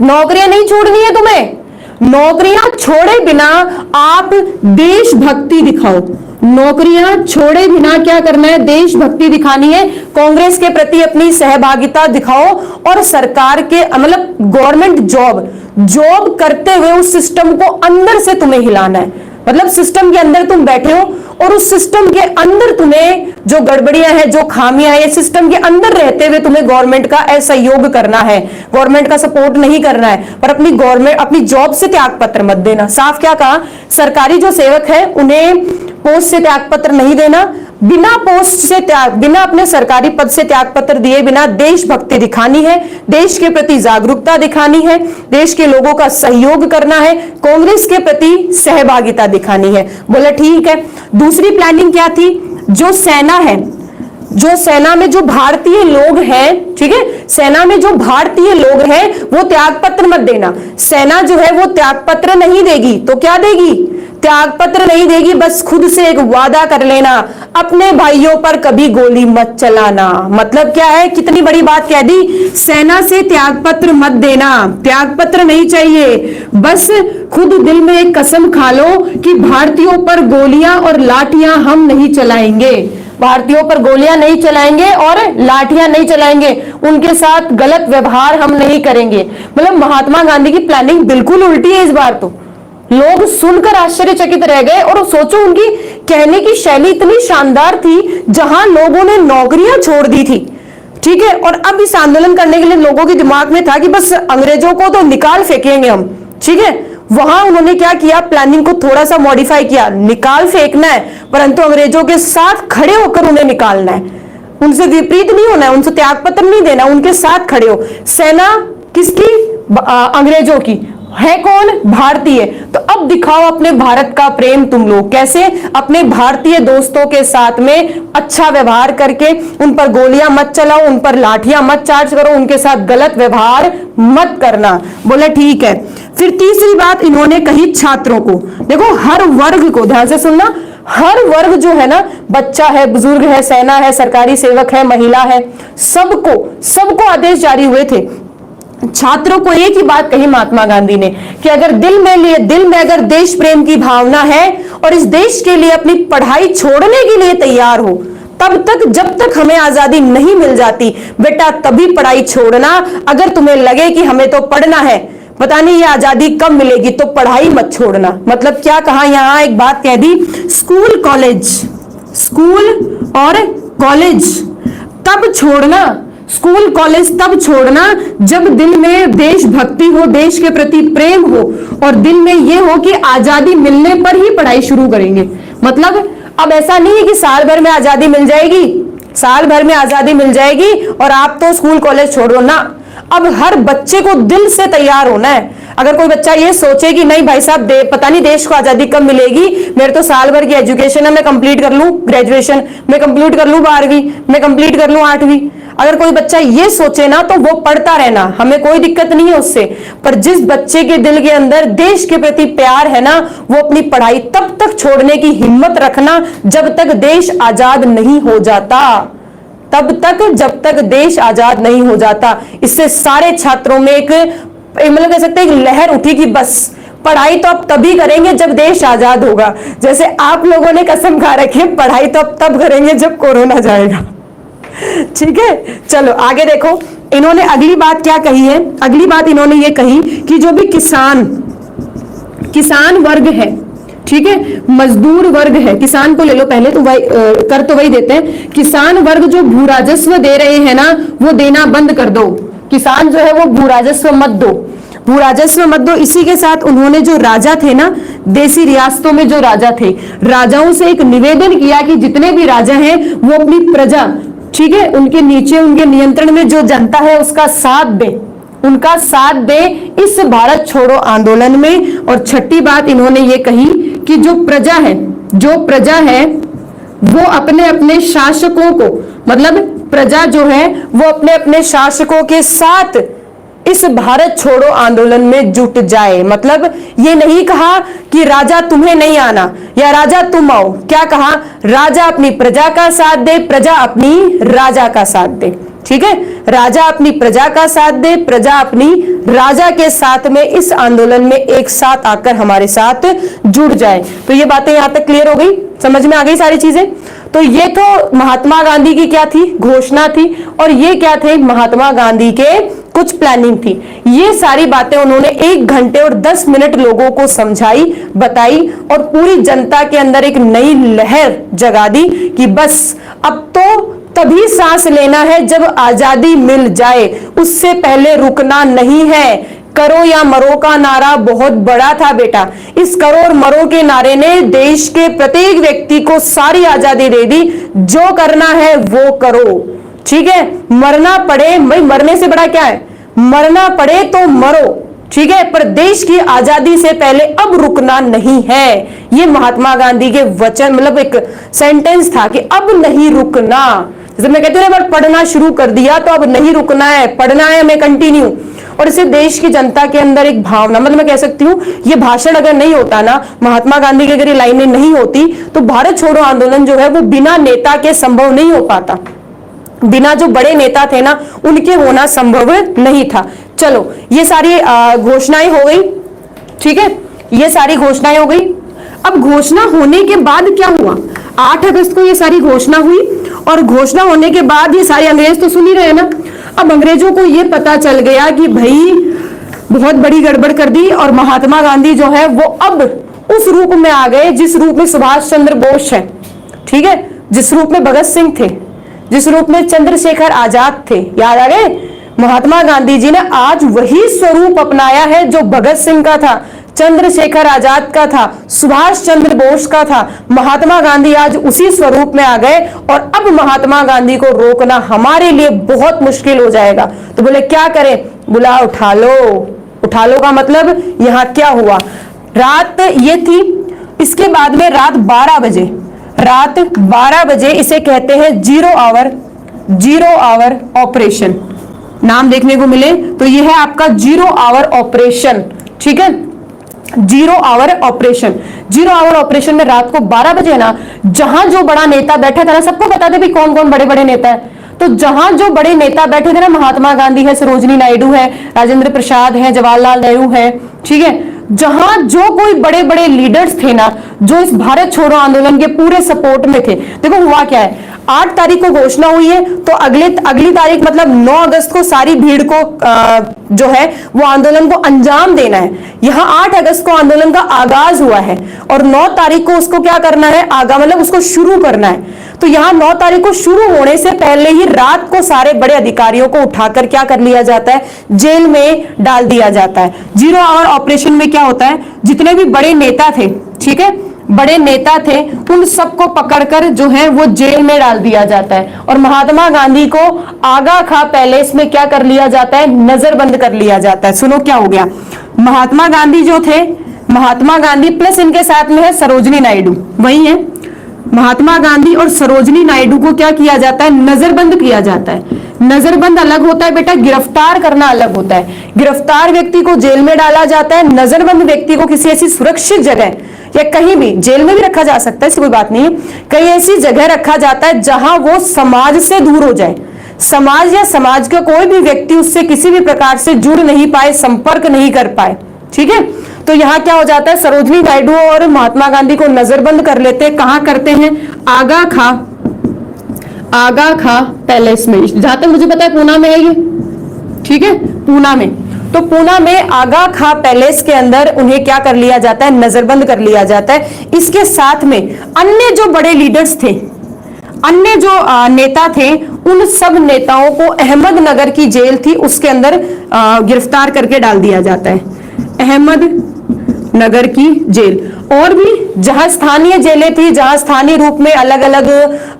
नौकरियां नहीं छोड़नी है तुम्हें, नौकरियां छोड़े बिना आप देशभक्ति दिखाओ, नौकरियां छोड़े बिना क्या करना है, देशभक्ति दिखानी है, कांग्रेस के प्रति अपनी सहभागिता दिखाओ, और सरकार के मतलब गवर्नमेंट जॉब करते हुए उस सिस्टम को अंदर से तुम्हें हिलाना है। मतलब सिस्टम के अंदर तुम बैठे हो और उस सिस्टम के अंदर तुम्हें जो गड़बड़ियां हैं, जो खामियां हैं, सिस्टम के अंदर रहते हुए तुम्हें गवर्नमेंट का असहयोग करना है, गवर्नमेंट का सपोर्ट नहीं करना है, पर अपनी जॉब से त्यागपत्र मत देना। साफ क्या कहा, सरकारी जो सेवक है उन्हें पोस्ट से त्यागपत्र नहीं देना, बिना पोस्ट से बिना अपने सरकारी पद से त्यागपत्र दिए बिना देशभक्ति दिखानी है, देश के प्रति जागरूकता दिखानी है, देश के लोगों का सहयोग करना है, कांग्रेस के प्रति सहभागिता दिखानी है। बोला ठीक है। दूसरी प्लानिंग क्या थी, जो सेना है, जो सेना में जो भारतीय लोग हैं, ठीक है, सेना में जो भारतीय लोग हैं वो त्यागपत्र मत देना। सेना जो है वो त्यागपत्र नहीं देगी, तो क्या देगी, त्यागपत्र नहीं देगी, बस खुद से एक वादा कर लेना, अपने भाइयों पर कभी गोली मत चलाना। मतलब क्या है, कितनी बड़ी बात कह दी, सेना से त्यागपत्र मत देना, त्यागपत्र नहीं चाहिए, बस खुद दिल में एक कसम खा लो कि भारतीयों पर गोलियां और लाठियां हम नहीं चलाएंगे, भारतीयों पर गोलियां नहीं चलाएंगे और लाठियां नहीं चलाएंगे, उनके साथ गलत व्यवहार हम नहीं करेंगे। मतलब महात्मा गांधी की प्लानिंग बिल्कुल उल्टी है इस बार। तो लोग सुनकर आश्चर्यचकित रह गए, और सोचो उनकी कहने की शैली इतनी शानदार थी, जहां लोगों ने नौकरियां छोड़ दी थी, ठीक है, और अब इस आंदोलन करने के लिए लोगों के दिमाग में था कि बस अंग्रेजों को तो निकाल फेंकेंगे हम, ठीक है। वहां उन्होंने क्या किया, प्लानिंग को थोड़ा सा मॉडिफाई किया, निकाल फेंकना है परंतु अंग्रेजों के साथ खड़े होकर उन्हें निकालना है, उनसे विपरीत नहीं होना है, उनसे त्यागपत्र नहीं देना, उनके साथ खड़े हो। सेना किसकी, अंग्रेजों की है, कौन, भारतीय। तो अब दिखाओ अपने भारत का प्रेम तुम लोग, कैसे, अपने भारतीय दोस्तों के साथ में अच्छा व्यवहार करके, उन पर गोलियां मत चलाओ, उन पर लाठियां मत चार्ज करो, उनके साथ गलत व्यवहार मत करना। बोले ठीक है। फिर तीसरी बात इन्होंने कही छात्रों को, देखो हर वर्ग को ध्यान से सुनना, हर वर्ग जो है ना, बच्चा है, बुजुर्ग है, सेना है, सरकारी सेवक है, महिला है, सबको आदेश जारी हुए थे। छात्रों को एक ही बात कही महात्मा गांधी ने कि अगर दिल में अगर देश प्रेम की भावना है और इस देश के लिए अपनी पढ़ाई छोड़ने के लिए तैयार हो, तब तक, जब तक हमें आजादी नहीं मिल जाती, बेटा तभी पढ़ाई छोड़ना। अगर तुम्हें लगे कि हमें तो पढ़ना है, पता नहीं ये आजादी कब मिलेगी, तो पढ़ाई मत छोड़ना। मतलब क्या कहा, यहां एक बात कह दी, स्कूल और कॉलेज तब छोड़ना, स्कूल कॉलेज तब छोड़ना जब दिल में देशभक्ति हो, देश के प्रति प्रेम हो, और दिल में यह हो कि आजादी मिलने पर ही पढ़ाई शुरू करेंगे। मतलब अब ऐसा नहीं है कि साल भर में आजादी मिल जाएगी, साल भर में आजादी मिल जाएगी और आप तो स्कूल कॉलेज छोड़ो ना। अब हर बच्चे को दिल से तैयार होना है। अगर कोई बच्चा ये सोचे कि नहीं भाई साहब पता नहीं देश को आजादी कब मिलेगी, मेरे तो साल भर की एजुकेशन है, मैं कंप्लीट कर लूं ग्रेजुएशन, मैं कंप्लीट कर लूं 12वीं, मैं कंप्लीट कर लूं 8वीं, अगर कोई बच्चा ये सोचे ना तो वो पढ़ता रहना, हमें कोई दिक्कत नहीं है उससे। पर जिस बच्चे के दिल के अंदर देश के प्रति प्यार है ना, वो अपनी पढ़ाई तब तक छोड़ने की हिम्मत रखना जब तक देश आजाद नहीं हो जाता, तब तक जब तक देश आजाद नहीं हो जाता। इससे सारे छात्रों में एक मतलब कह सकते हैं एक लहर उठी कि बस पढ़ाई तो अब तभी करेंगे जब देश आजाद होगा। जैसे आप लोगों ने कसम खा रखी है पढ़ाई तो अब तब करेंगे जब कोरोना जाएगा। ठीक है, चलो आगे देखो इन्होंने अगली बात क्या कही है। अगली बात इन्होंने ये कही कि जो भी किसान वर्ग है, ठीक है, मजदूर वर्ग है, किसान को ले लो पहले, तो वही देते हैं। किसान वर्ग जो भू राजस्व दे रहे हैं ना, वो देना बंद कर दो। किसान जो है वो भू राजस्व मत दो, भू राजस्व मत दो। इसी के साथ उन्होंने जो राजा थे ना, देसी रियासतों में जो राजा थे, राजाओं से एक निवेदन किया कि जितने भी राजा हैं वो अपनी प्रजा, ठीक है, उनके नीचे उनके नियंत्रण में जो जनता है उसका साथ दे, उनका साथ दे इस भारत छोड़ो आंदोलन में। और छठी बात इन्होंने ये कही कि जो प्रजा है वो अपने अपने शासकों को, मतलब प्रजा जो है वो अपने अपने शासकों के साथ इस भारत छोड़ो आंदोलन में जुट जाए। मतलब ये नहीं कहा कि राजा तुम्हें नहीं आना या राजा तुम आओ, क्या कहा, राजा अपनी प्रजा का साथ दे, प्रजा अपनी राजा का साथ दे। ठीक है, राजा अपनी प्रजा का साथ दे, प्रजा अपनी राजा के साथ में इस आंदोलन में एक साथ आकर हमारे साथ जुड़ जाए। तो ये बातें यहां तक क्लियर हो गई, समझ में आ गई सारी चीजें। तो ये तो महात्मा गांधी की क्या थी, घोषणा थी, और ये क्या थे, महात्मा गांधी के कुछ प्लानिंग थी। ये सारी बातें उन्होंने 1 घंटे और 10 मिनट लोगों को समझाई, बताई, और पूरी जनता के अंदर एक नई लहर जगा दी कि बस अब तो तभी सांस लेना है जब आजादी मिल जाए, उससे पहले रुकना नहीं है। करो या मरो का नारा बहुत बड़ा था बेटा। इस करो और मरो के नारे ने देश के प्रत्येक व्यक्ति को सारी आजादी दे दी, जो करना है वो करो, ठीक है। मरना पड़े, भाई मरने से बड़ा क्या है, मरना पड़े तो मरो, ठीक है, पर देश की आजादी से पहले अब रुकना नहीं है। ये महात्मा गांधी के वचन, मतलब एक सेंटेंस था कि अब नहीं रुकना। जैसे मैं कहती हूँ ना, पढ़ना शुरू कर दिया तो अब नहीं रुकना है, पढ़ना है हमें कंटिन्यू। और इसे देश की जनता के अंदर एक भावना, मतलब मैं कह सकती हूँ ये भाषण अगर नहीं होता ना, महात्मा गांधी की अगर ये लाइनें नहीं होती, तो भारत छोड़ो आंदोलन जो है वो बिना नेता के संभव नहीं हो पाता। बिना जो बड़े नेता थे ना, उनके होना संभव नहीं था। चलो, ये सारी घोषणाएं हो गई, ठीक है, ये सारी घोषणाएं हो गई। अब घोषणा होने के बाद क्या हुआ, 8 अगस्त को ये सारी घोषणा हुई, और घोषणा होने के बाद ये सारे अंग्रेज तो सुन ही रहे ना। अब अंग्रेजों को ये पता चल गया कि भाई बहुत बड़ी गड़बड़ कर दी, और महात्मा गांधी जो है वो अब उस रूप में आ गए जिस रूप में सुभाष चंद्र बोस है, ठीक है, जिस रूप में भगत सिंह थे, जिस रूप में चंद्रशेखर आजाद थे। याद आ गए, महात्मा गांधी जी ने आज वही स्वरूप अपनाया है जो भगत सिंह का था, चंद्रशेखर आजाद का था, सुभाष चंद्र बोस का था। महात्मा गांधी आज उसी स्वरूप में आ गए, और अब महात्मा गांधी को रोकना हमारे लिए बहुत मुश्किल हो जाएगा। तो बोले क्या करें, बोला उठा लो। उठा लो का मतलब यहां क्या हुआ, रात ये थी, इसके बाद में रात 12 बजे, रात 12 बजे इसे कहते हैं 0 आवर ऑपरेशन। नाम देखने को मिले तो यह है आपका 0 आवर ऑपरेशन, ठीक है, 0 आवर ऑपरेशन। 0 आवर ऑपरेशन में रात को 12 बजे ना, जहां जो बड़ा नेता बैठा था ना, सबको बता दे भी कौन कौन बड़े बड़े नेता है। तो जहां जो बड़े नेता बैठे थे ना, महात्मा गांधी है, सरोजिनी नायडू है, राजेंद्र प्रसाद है, जवाहरलाल नेहरू है, ठीक है, जहां जो कोई बड़े बड़े लीडर्स थे ना, जो इस भारत छोड़ो आंदोलन के पूरे सपोर्ट में थे। देखो हुआ क्या है, 8 तारीख को घोषणा हुई है, तो अगली तारीख मतलब 9 अगस्त को सारी भीड़ को जो है वो आंदोलन को अंजाम देना है। यहां 8 अगस्त को आंदोलन का आगाज हुआ है, और 9 तारीख को उसको क्या करना है, मतलब उसको शुरू करना है। तो यहां 9 तारीख को शुरू होने से पहले ही रात को सारे बड़े अधिकारियों को उठाकर क्या कर लिया जाता है, जेल में डाल दिया जाता है। 0 आवर ऑपरेशन में क्या होता है, जितने भी बड़े नेता थे, ठीक है, बड़े नेता थे, उन सबको पकड़कर जो है वो जेल में डाल दिया जाता है, और महात्मा गांधी को आगा खा पैलेस में क्या कर लिया जाता है, नजरबंद कर लिया जाता है। सुनो क्या हो गया, महात्मा गांधी जो थे, महात्मा गांधी प्लस इनके साथ में है सरोजिनी नायडू, वही है, महात्मा गांधी और सरोजिनी नायडू को क्या किया जाता है, नजरबंद किया जाता है। नजरबंद अलग होता है बेटा, गिरफ्तार करना अलग होता है। गिरफ्तार व्यक्ति को जेल में डाला जाता है, नजरबंद व्यक्ति को किसी ऐसी सुरक्षित जगह या कहीं भी, जेल में भी रखा जा सकता है, इसकी कोई बात नहीं है, कहीं ऐसी जगह रखा जाता है जहां वो समाज से दूर हो जाए, समाज या समाज का कोई भी व्यक्ति उससे किसी भी प्रकार से जुड़ नहीं पाए, संपर्क नहीं कर पाए, ठीक है। तो यहां क्या हो जाता है, सरोजिनी नायडू और महात्मा गांधी को नजरबंद कर लेते हैं। कहां करते हैं, आगा खा पैलेस में, जहां तक मुझे पता है पूना में है ये, ठीक है, पूना में। तो पूना में आगा खा पैलेस के अंदर उन्हें क्या कर लिया जाता है, नजरबंद कर लिया जाता है। इसके साथ में अन्य जो बड़े लीडर्स थे, अन्य जो नेता थे, उन सब नेताओं को अहमदनगर की जेल थी उसके अंदर गिरफ्तार करके डाल दिया जाता है, अहमदनगर की जेल। और भी जहां स्थानीय जेलें थी, जहां स्थानीय रूप में अलग अलग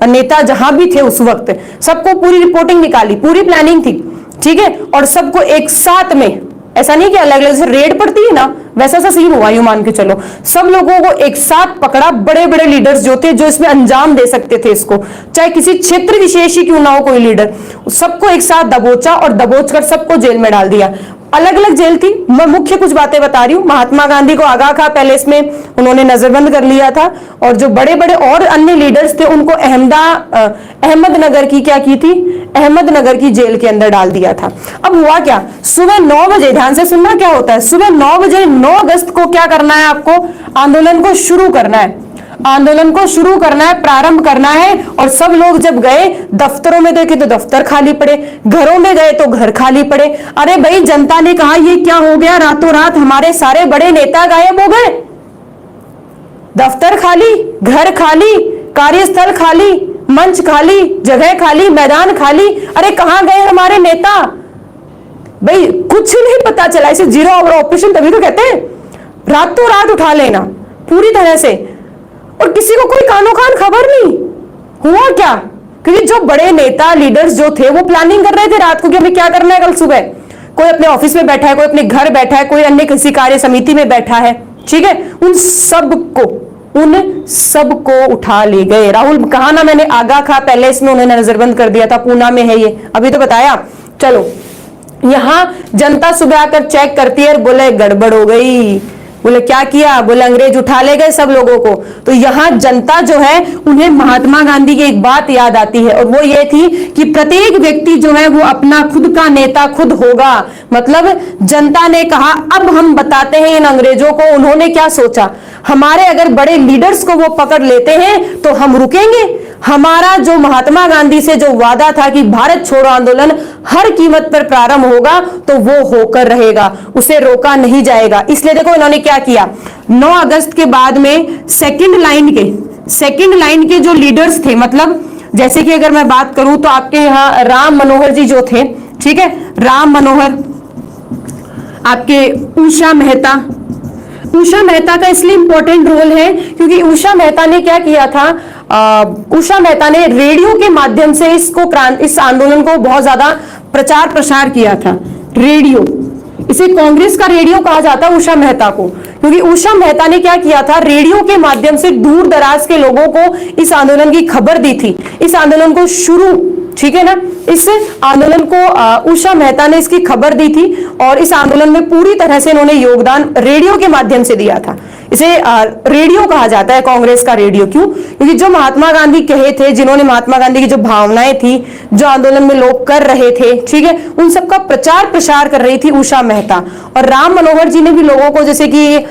नेता जहां भी थे उस वक्त, सबको पूरी रिपोर्टिंग निकाली, पूरी प्लानिंग थी, ठीक है, और सबको एक साथ में, ऐसा नहीं कि अलग अलग रेड पड़ती है ना, वैसा सा सीन हुआ, यूं मान के चलो, सब लोगों को एक साथ पकड़ा, बड़े बड़े लीडर्स जो थे, जो इसमें अंजाम दे सकते थे इसको, चाहे किसी क्षेत्र विशेष ही क्यों ना हो कोई लीडर, सबको एक साथ दबोचा और दबोच कर सबको जेल में डाल दिया। अलग अलग जेल थी, मैं मुख्य कुछ बातें बता रही हूँ। महात्मा गांधी को आगा खा पैलेस में उन्होंने नजरबंद कर लिया था, और जो बड़े बड़े और अन्य लीडर्स थे उनको अहमदनगर की क्या की थी, अहमदनगर की जेल के अंदर डाल दिया था। अब हुआ क्या, सुबह 9 बजे, ध्यान से सुनना क्या होता है, सुबह 9 बजे 9 अगस्त को क्या करना है, आपको आंदोलन को शुरू करना है, आंदोलन को शुरू करना है, प्रारंभ करना है। और सब लोग जब गए, दफ्तरों में देखे तो दफ्तर खाली पड़े, घरों में गए तो घर खाली पड़े। अरे भाई, जनता ने कहा ये क्या हो गया, रातों रात हमारे सारे बड़े नेता गायब हो गए, दफ्तर खाली, घर खाली, कार्यस्थल खाली, मंच खाली, जगह खाली, मैदान खाली। अरे कहां गए हमारे नेता, भाई कुछ नहीं पता चला, इसे जीरो आवर ऑपरेशन तभी तो कहते हैं, रातों रात उठा लेना पूरी तरह से, और किसी को कोई कानो कान खबर नहीं हुआ क्या, क्योंकि जो बड़े नेता लीडर्स जो थे वो प्लानिंग कर रहे थे रात को कि हमें क्या करना है कल सुबह। कोई अपने ऑफिस में बैठा है, कोई अपने घर बैठा है, कोई अन्य किसी कार्य समिति में बैठा है, ठीक है, उन सबको उठा ले गए। राहुल कहा ना मैंने, आगा खा पहले इसमें उन्होंने नजरबंद कर दिया था, पूना में है ये, अभी तो बताया। चलो यहां जनता सुबह आकर चेक करती है, बोले गड़बड़ हो गई, बोले क्या किया, बोले अंग्रेज उठा ले गए सब लोगों को। तो यहां जनता जो है उन्हें महात्मा गांधी की एक बात याद आती है, और वो ये थी कि प्रत्येक व्यक्ति जो है वो अपना खुद का नेता खुद होगा। मतलब जनता ने कहा अब हम बताते हैं इन अंग्रेजों को उन्होंने क्या सोचा, हमारे अगर बड़े लीडर्स को वो पकड़ लेते हैं तो हम रुकेंगे। हमारा जो महात्मा गांधी से जो वादा था कि भारत छोड़ो आंदोलन हर कीमत पर प्रारंभ होगा, तो वो होकर रहेगा, उसे रोका नहीं जाएगा। इसलिए देखो इन्होंने क्या किया, 9 अगस्त के बाद में सेकंड लाइन के जो लीडर्स थे, मतलब जैसे कि अगर मैं बात करूं तो आपके यहां राम मनोहर जी जो थे, ठीक है, राम मनोहर, आपके उषा मेहता का इसलिए इंपॉर्टेंट रोल है क्योंकि उषा मेहता ने क्या किया था, उषा मेहता ने रेडियो के माध्यम से इस आंदोलन को बहुत ज्यादा प्रचार प्रसार किया था। रेडियो, इसे कांग्रेस का रेडियो कहा जाता है उषा मेहता को, क्योंकि उषा मेहता ने क्या किया था, रेडियो के माध्यम से दूर दराज के लोगों को इस आंदोलन की खबर दी थी, इस आंदोलन को शुरू, ठीक है ना, इस आंदोलन को उषा मेहता ने इसकी खबर दी थी, और इस आंदोलन में पूरी तरह से इन्होंने योगदान रेडियो के माध्यम से दिया था। इसे रेडियो कहा जाता है, कांग्रेस का रेडियो। क्यों? क्योंकि जो महात्मा गांधी कहे थे, जिन्होंने महात्मा गांधी की जो भावनाएं थी, जो आंदोलन में लोग कर रहे थे, ठीक है, उन सबका प्रचार प्रसार कर रही थी उषा मेहता। और राम मनोहर जी ने भी लोगों को जैसे कि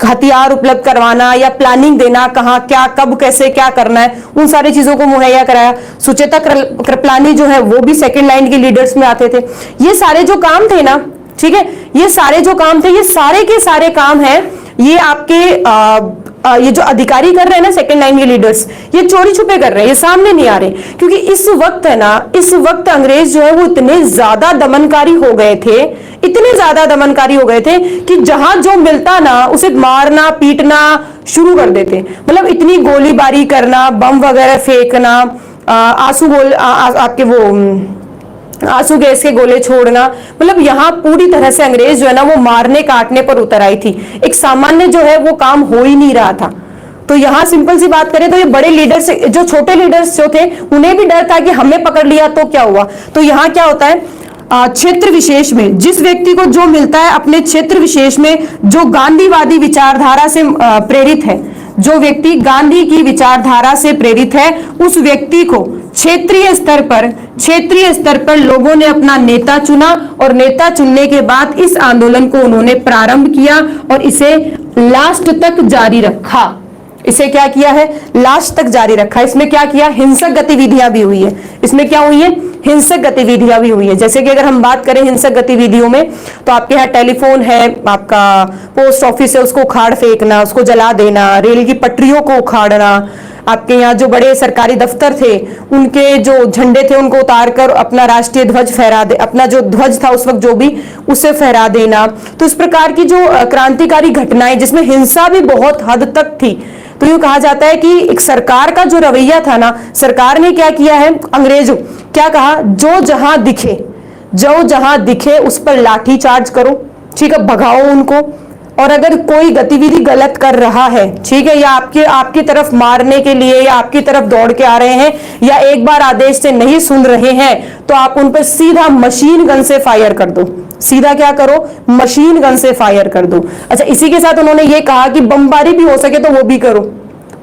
हथियार उपलब्ध करवाना या प्लानिंग देना, कहाँ क्या कब कैसे क्या करना है, उन सारी चीजों को मुहैया कराया। सुचेता कृपलानी जो है वो भी सेकंड लाइन के लीडर्स में आते थे। ये सारे जो काम थे ना, ठीक है, ये सारे जो काम थे, ये सारे के सारे काम हैं, ये आपके ये जो अधिकारी कर रहे हैं ना, सेकंड लाइन के लीडर्स, ये चोरी छुपे कर रहे हैं, ये सामने नहीं आ रहे, क्योंकि इस वक्त है ना, इस वक्त अंग्रेज जो है वो इतने ज्यादा दमनकारी हो गए थे, इतने ज्यादा दमनकारी हो गए थे कि जहां जो मिलता ना उसे मारना पीटना शुरू कर देते। मतलब इतनी गोलीबारी करना, बम वगैरह फेंकना, आपके वो आंसू गैस के गोले छोड़ना, मतलब यहाँ पूरी तरह से अंग्रेज जो है ना वो मारने काटने पर उतर आई थी। एक सामान्य जो है वो काम हो ही नहीं रहा था। तो यहाँ सिंपल सी बात करें तो ये बड़े लीडर्स, जो छोटे लीडर्स जो थे, उन्हें भी डर था कि हमें पकड़ लिया तो क्या हुआ। तो यहाँ क्या होता है, क्षेत्र विशेष में जिस व्यक्ति को जो मिलता है, अपने क्षेत्र विशेष में जो गांधीवादी विचारधारा से प्रेरित है, जो व्यक्ति गांधी की विचारधारा से प्रेरित है, उस व्यक्ति को क्षेत्रीय स्तर पर लोगों ने अपना नेता चुना, और नेता चुनने के बाद इस आंदोलन को उन्होंने प्रारंभ किया और इसे लास्ट तक जारी रखा। इसे क्या किया है, लास्ट तक जारी रखा। इसमें क्या किया, हिंसक गतिविधियां भी हुई है। इसमें क्या हुई है, हिंसक गतिविधियां भी हुई है। जैसे कि अगर हम बात करें हिंसक गतिविधियों में, तो आपके यहाँ टेलीफोन है, आपका पोस्ट ऑफिस है, उसको उखाड़ फेंकना, उसको जला देना, रेल की पटरियों को उखाड़ना, आपके यहाँ जो बड़े सरकारी दफ्तर थे उनके जो झंडे थे उनको उतार कर अपना राष्ट्रीय ध्वज फहरा दे, अपना जो ध्वज था उस वक्त जो भी, उसे फहरा देना। तो इस प्रकार की जो क्रांतिकारी घटनाएं जिसमें हिंसा भी बहुत हद तक थी, तो यूं कहा जाता है कि एक सरकार का जो रवैया था ना, सरकार ने क्या किया है, अंग्रेज क्या कहा, जो जहां दिखे उस पर लाठी चार्ज करो, ठीक है, भगाओ उनको। और अगर कोई गतिविधि गलत कर रहा है, ठीक है, या आपकी तरफ मारने के लिए या आपकी तरफ दौड़ के आ रहे हैं, या एक बार आदेश से नहीं सुन रहे हैं, तो आप उन पर सीधा मशीन गन से फायर कर दो। सीधा क्या करो, मशीन गन से फायर कर दो। अच्छा, इसी के साथ उन्होंने ये कहा कि बमबारी भी हो सके तो वो भी करो।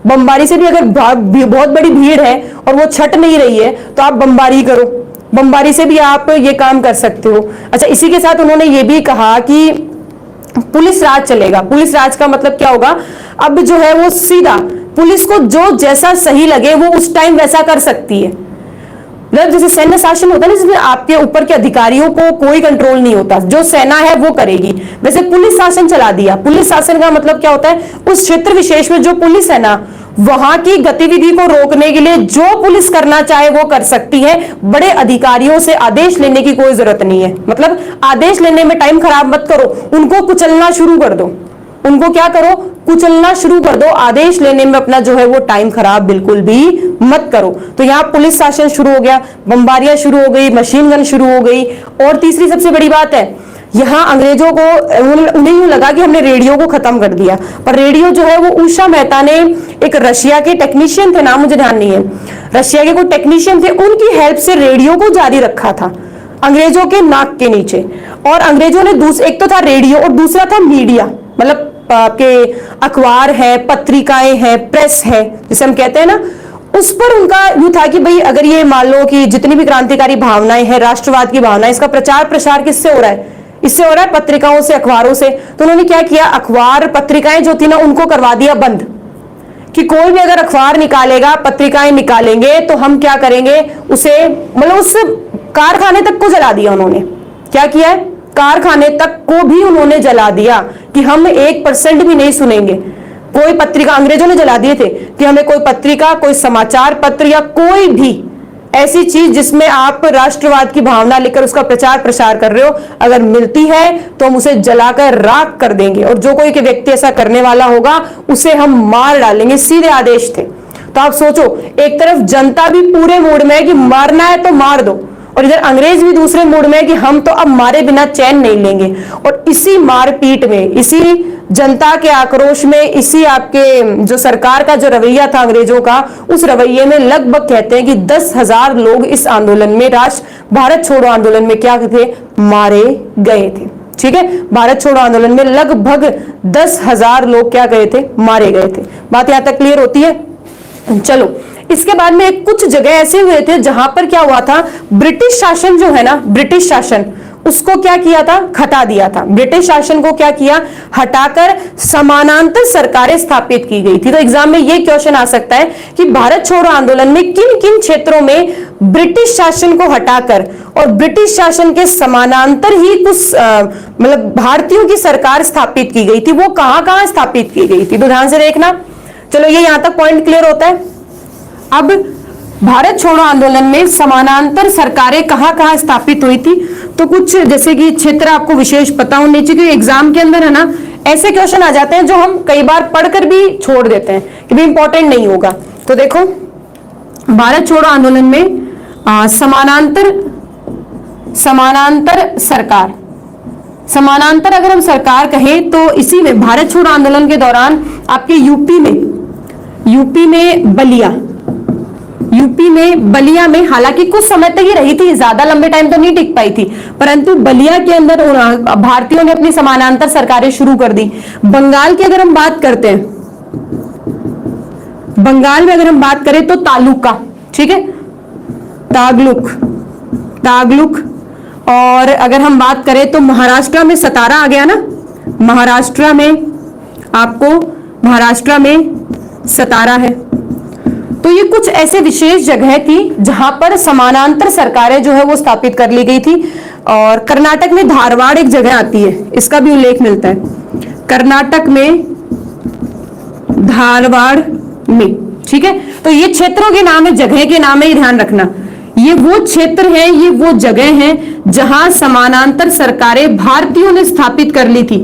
बमबारी से भी अगर बहुत बड़ी भीड़ है और वो छट नहीं रही है तो आप बमबारी करो, बमबारी से भी आप ये काम कर सकते हो। अच्छा, इसी के साथ उन्होंने ये भी कहा कि पुलिस राज चलेगा। पुलिस राज का मतलब क्या होगा, अब जो है वो सीधा पुलिस को जो जैसा सही लगे वो उस टाइम वैसा कर सकती है। मतलब जैसे सैन्य शासन होता है ना, जिसमें आपके ऊपर के अधिकारियों को कोई कंट्रोल नहीं होता, जो सेना है वो करेगी, वैसे पुलिस शासन चला दिया। पुलिस शासन का मतलब क्या होता है, उस क्षेत्र विशेष में जो पुलिस है ना वहां की गतिविधि को रोकने के लिए जो पुलिस करना चाहे वो कर सकती है। बड़े अधिकारियों से आदेश लेने की कोई जरूरत नहीं है। मतलब आदेश लेने में टाइम खराब मत करो, उनको कुचलना शुरू कर दो। उनको क्या करो, कुचलना शुरू कर दो। आदेश लेने में अपना जो है वो टाइम खराब बिल्कुल भी मत करो। तो यहाँ पुलिस शासन शुरू हो गया, बमबारियां शुरू हो गई, मशीन गन शुरू हो गई। और तीसरी सबसे बड़ी बात है, यहाँ अंग्रेजों को उन्हें यूं लगा कि हमने रेडियो को खत्म कर दिया, पर रेडियो जो है वो उषा मेहता ने, एक रशिया के टेक्नीशियन थे, नाम मुझे ध्यान नहीं है, रशिया के कोई टेक्नीशियन थे, उनकी हेल्प से रेडियो को जारी रखा था अंग्रेजों के नाक के नीचे। और अंग्रेजों ने एक तो था रेडियो और दूसरा था मीडिया, मतलब आपके अखबार है, पत्रिकाएं हैं, प्रेस है जिसे हम कहते हैं ना, उस पर उनका यूं था कि भाई अगर ये मान लो कि जितनी भी क्रांतिकारी भावनाएं हैं, राष्ट्रवाद की भावनाएं, इसका प्रचार प्रसार किससे हो रहा है, इससे हो रहा है पत्रिकाओं से, अखबारों से। तो उन्होंने क्या किया, अखबार पत्रिकाएं जो थी ना उनको करवा दिया बंद, कि कोई भी अगर अखबार निकालेगा, पत्रिकाएं निकालेंगे तो हम क्या करेंगे उसे, मतलब उस कारखाने तक को जला दिया उन्होंने। क्या किया है, कारखाने तक को भी उन्होंने जला दिया कि हम 1% भी नहीं सुनेंगे। कोई पत्रिका, अंग्रेजों ने जला दिए थे कि हमें कोई पत्रिका, कोई समाचार पत्र या कोई भी ऐसी चीज जिसमें आप राष्ट्रवाद की भावना लेकर उसका प्रचार प्रसार कर रहे हो अगर मिलती है तो हम उसे जलाकर राख कर देंगे, और जो कोई के व्यक्ति ऐसा करने वाला होगा उसे हम मार डालेंगे। सीधे आदेश थे। तो आप सोचो, एक तरफ जनता भी पूरे मूड में है कि मारना है तो मार दो, और इधर अंग्रेज भी दूसरे मूड में है कि हम तो अब मारे बिना चैन नहीं लेंगे। और इसी मारपीट में, इसी जनता के आक्रोश में, इसी आपके जो सरकार का जो रवैया था अंग्रेजों का, उस रवैये में लगभग कहते हैं कि 10,000 लोग इस आंदोलन में, भारत छोड़ो आंदोलन में क्या थे, मारे गए थे। ठीक है, भारत छोड़ो आंदोलन में लगभग 10,000 लोग क्या गए थे, मारे गए थे। बात यहां तक क्लियर होती है। चलो, इसके बाद में कुछ जगह ऐसे हुए थे जहां पर क्या हुआ था, ब्रिटिश शासन जो है ना, ब्रिटिश शासन, उसको क्या किया था, हटा दिया था। ब्रिटिश शासन को क्या किया, हटाकर समानांतर सरकारें स्थापित की गई थी। तो एग्जाम में ये क्वेश्चन आ सकता है कि भारत छोड़ो आंदोलन में किन किन क्षेत्रों में ब्रिटिश शासन को हटाकर और ब्रिटिश शासन के समानांतर ही कुछ मतलब भारतीयों की सरकार स्थापित की गई थी, वो कहां कहां स्थापित की गई थी। तो ध्यान से देखना। चलो, ये यहां तक पॉइंट क्लियर होता है। अब भारत छोड़ो आंदोलन में समानांतर सरकारें कहां कहां स्थापित हुई थी, तो कुछ जैसे कि क्षेत्र आपको विशेष पता होने चाहिए, क्योंकि एग्जाम के अंदर है ना ऐसे क्वेश्चन आ जाते हैं जो हम कई बार पढ़कर भी छोड़ देते हैं कि भी इंपॉर्टेंट नहीं होगा। तो देखो, भारत छोड़ो आंदोलन में समानांतर सरकार, समानांतर अगर हम सरकार कहें तो इसी में भारत छोड़ो आंदोलन के दौरान आपके यूपी में बलिया में हालांकि कुछ समय तक ही रही थी, ज्यादा लंबे टाइम तो नहीं टिक पाई थी, परंतु बलिया के अंदर भारतीयों ने अपनी समानांतर सरकारें शुरू कर दी। बंगाल की अगर हम बात करते हैं, बंगाल में अगर हम बात करें तो तालुका, ठीक है, तागलुक। और अगर हम बात करें तो महाराष्ट्र में सतारा आ गया ना, महाराष्ट्र में सतारा है। तो ये कुछ ऐसे विशेष जगह थी जहां पर समानांतर सरकारें जो है वो स्थापित कर ली गई थी। और कर्नाटक में धारवाड़ एक जगह आती है, इसका भी उल्लेख मिलता है, कर्नाटक में धारवाड़ में। ठीक है, तो ये क्षेत्रों के नाम है, जगह के नाम है, ये ध्यान रखना। ये वो क्षेत्र है, ये वो जगह है जहां समानांतर सरकारें भारतीयों ने स्थापित कर ली थी।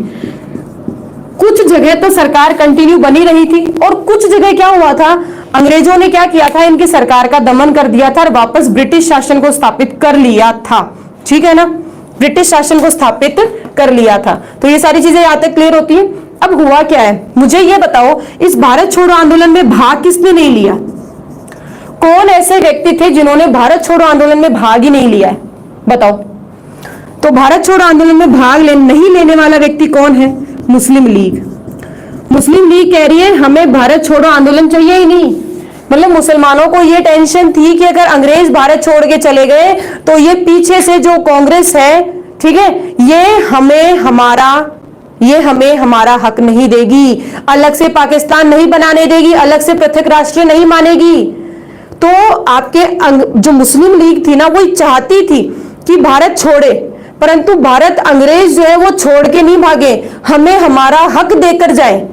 कुछ जगह तो सरकार कंटिन्यू बनी रही थी और कुछ जगह क्या हुआ था, अंग्रेजों ने क्या किया था, इनकी सरकार का दमन कर दिया था और वापस ब्रिटिश शासन को स्थापित कर लिया था। ठीक है ना, ब्रिटिश शासन को स्थापित कर लिया था। तो ये सारी चीजें यहां तक क्लियर होती है। अब हुआ क्या है, मुझे ये बताओ, इस भारत छोड़ो आंदोलन में भाग किसने नहीं लिया? कौन ऐसे व्यक्ति थे जिन्होंने भारत छोड़ो आंदोलन में भाग ही नहीं लिया है, बताओ। तो भारत छोड़ो आंदोलन में भाग नहीं लेने वाला व्यक्ति कौन है? मुस्लिम लीग। मुस्लिम लीग कह रही है हमें भारत छोड़ो आंदोलन चाहिए ही नहीं। मतलब मुसलमानों को ये टेंशन थी कि अगर अंग्रेज भारत छोड़ के चले गए तो ये पीछे से जो कांग्रेस है, ठीक है, ये हमें हमारा हक नहीं देगी, अलग से पाकिस्तान नहीं बनाने देगी, अलग से पृथक राष्ट्र नहीं मानेगी। तो आपके जो मुस्लिम लीग थी ना, वो चाहती थी कि भारत छोड़े, परंतु भारत अंग्रेज जो है वो छोड़ के नहीं भागे, हमें हमारा हक देकर जाए।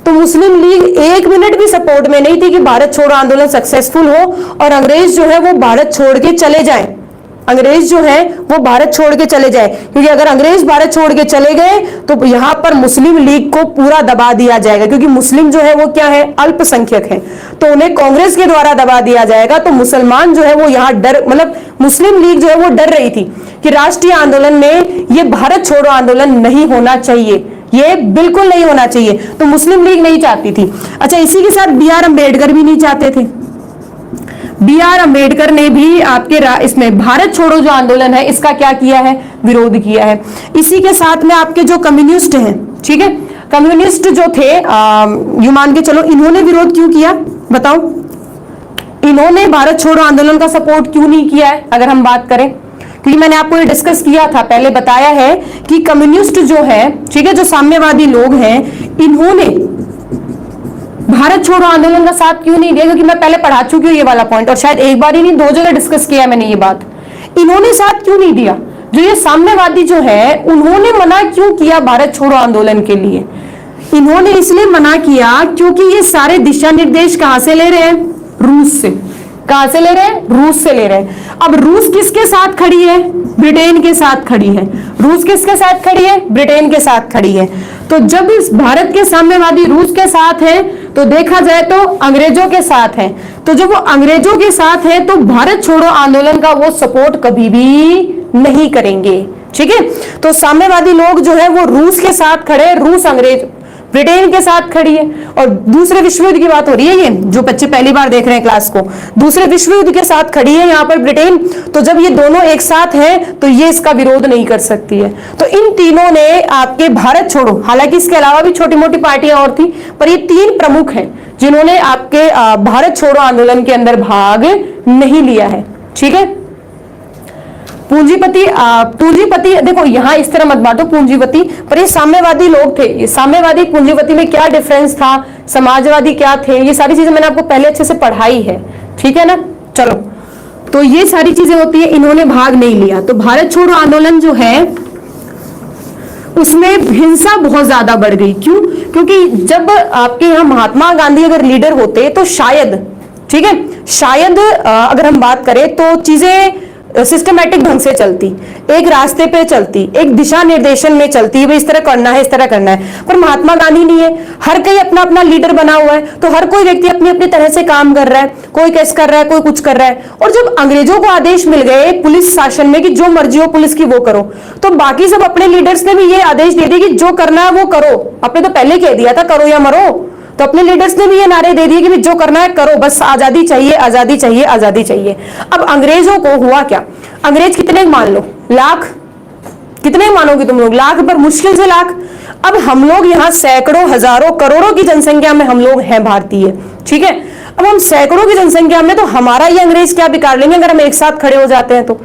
तो मुस्लिम लीग 1 मिनट भी सपोर्ट में नहीं थी कि भारत छोड़ो आंदोलन सक्सेसफुल हो और अंग्रेज जो है वो भारत छोड़ के चले जाए, अंग्रेज जो है वो भारत छोड़ के चले जाए, क्योंकि अगर अंग्रेज भारत छोड़ के चले गए तो यहां पर मुस्लिम लीग को पूरा दबा दिया जाएगा, क्योंकि मुस्लिम जो है वो क्या है, अल्पसंख्यक है, तो उन्हें कांग्रेस के द्वारा दबा दिया जाएगा। तो मुसलमान जो है वो यहाँ डर, मतलब मुस्लिम लीग जो है वो डर रही थी कि राष्ट्रीय आंदोलन में ये भारत छोड़ो आंदोलन नहीं होना चाहिए, ये बिल्कुल नहीं होना चाहिए, तो मुस्लिम लीग नहीं चाहती थी। अच्छा, इसी के साथ बी आर अम्बेडकर भी नहीं चाहते थे। बी आर अम्बेडकर ने भी आपके इसमें भारत छोड़ो जो आंदोलन है इसका क्या किया है, विरोध किया है। इसी के साथ में आपके जो कम्युनिस्ट हैं, ठीक है, कम्युनिस्ट जो थे यू मान के चलो, इन्होंने विरोध क्यों किया बताओ, इन्होंने भारत छोड़ो आंदोलन का सपोर्ट क्यों नहीं किया है अगर हम बात करें, क्योंकि मैंने आपको ये डिस्कस किया था, पहले बताया है कि कम्युनिस्ट जो है, ठीक है, जो साम्यवादी लोग हैं, इन्होंने भारत छोड़ो आंदोलन का साथ क्यों नहीं दिया, क्योंकि मैं पहले पढ़ा चुकी हूँ ये वाला पॉइंट, और शायद एक बार ही नहीं 2 जगह डिस्कस किया मैंने ये बात। इन्होंने साथ क्यों नहीं दिया, जो ये साम्यवादी जो है उन्होंने मना क्यों किया भारत छोड़ो आंदोलन के लिए, इन्होंने इसलिए मना किया क्योंकि ये सारे दिशा निर्देश कहां से ले रहे हैं, रूस से। कहां से ले रहे हैं, रूस से ले रहे हैं। अब रूस किसके साथ खड़ी है, ब्रिटेन के साथ खड़ी है। रूस किसके साथ खड़ी है, ब्रिटेन के साथ खड़ी है। तो जब इस भारत के साम्यवादी रूस के साथ है तो देखा जाए तो अंग्रेजों के साथ है, तो जब वो अंग्रेजों के साथ है तो भारत छोड़ो आंदोलन का वो सपोर्ट कभी भी नहीं करेंगे, ठीक है। तो साम्यवादी लोग जो है वो रूस के साथ खड़े, रूस अंग्रेज ब्रिटेन के साथ खड़ी है। और दूसरे विश्व युद्ध की बात हो रही है, ये जो बच्चे पहली बार देख रहे हैं क्लास को, दूसरे विश्व युद्ध के साथ खड़ी है यहाँ पर ब्रिटेन। तो जब ये दोनों एक साथ हैं तो ये इसका विरोध नहीं कर सकती है। तो इन तीनों ने आपके भारत छोड़ो, हालांकि इसके अलावा भी छोटी मोटी पार्टियां और थी, पर ये 3 प्रमुख हैं जिन्होंने आपके भारत छोड़ो आंदोलन के अंदर भाग नहीं लिया है, ठीक है। पूंजीपति देखो यहां इस तरह मत बांटो पूंजीपति, पर ये साम्यवादी लोग थे। ये साम्यवादी पूंजीपति में क्या डिफरेंस था, समाजवादी क्या थे, ये सारी चीजें मैंने आपको पहले अच्छे से पढ़ाई है, ठीक है ना। चलो, तो ये सारी चीजें होती है, इन्होंने भाग नहीं लिया। तो भारत छोड़ो आंदोलन जो है उसमें हिंसा बहुत ज्यादा बढ़ गई। क्यों? क्योंकि जब आपके यहाँ महात्मा गांधी अगर लीडर होते तो शायद, ठीक है, शायद अगर हम बात करें तो चीजें सिस्टमैटिक ढंग से चलती, एक रास्ते पे चलती, एक दिशा निर्देशन में चलती, भाई इस तरह करना है, इस तरह करना है। पर महात्मा गांधी नहीं है, हर कोई अपना अपना लीडर बना हुआ है, तो हर कोई व्यक्ति अपनी अपनी तरह से काम कर रहा है, कोई कैसे कर रहा है, कोई कुछ कर रहा है। और जब अंग्रेजों को आदेश मिल गए पुलिस शासन में कि जो मर्जी हो पुलिस की वो करो, तो बाकी सब अपने लीडर्स ने भी ये आदेश दे दिए कि जो करना है वो करो। आपने तो पहले कह दिया था करो या मरो, तो अपने लीडर्स ने भी ये नारे दे दिए कि जो करना है करो, बस आजादी चाहिए, आजादी चाहिए, आजादी चाहिए। अब अंग्रेजों को हुआ क्या, अंग्रेज कितने मान लो, लाख, कितने मानोगे तुम लोग, लाख, पर मुश्किल से लाख। अब हम लोग यहाँ सैकड़ों, हजारों, करोड़ों की जनसंख्या में हम लोग हैं भारतीय, ठीक है। अब हम सैकड़ों की जनसंख्या में, तो हमारा ये अंग्रेज क्या बिगाड़ लेंगे अगर हम एक साथ खड़े हो जाते हैं। तो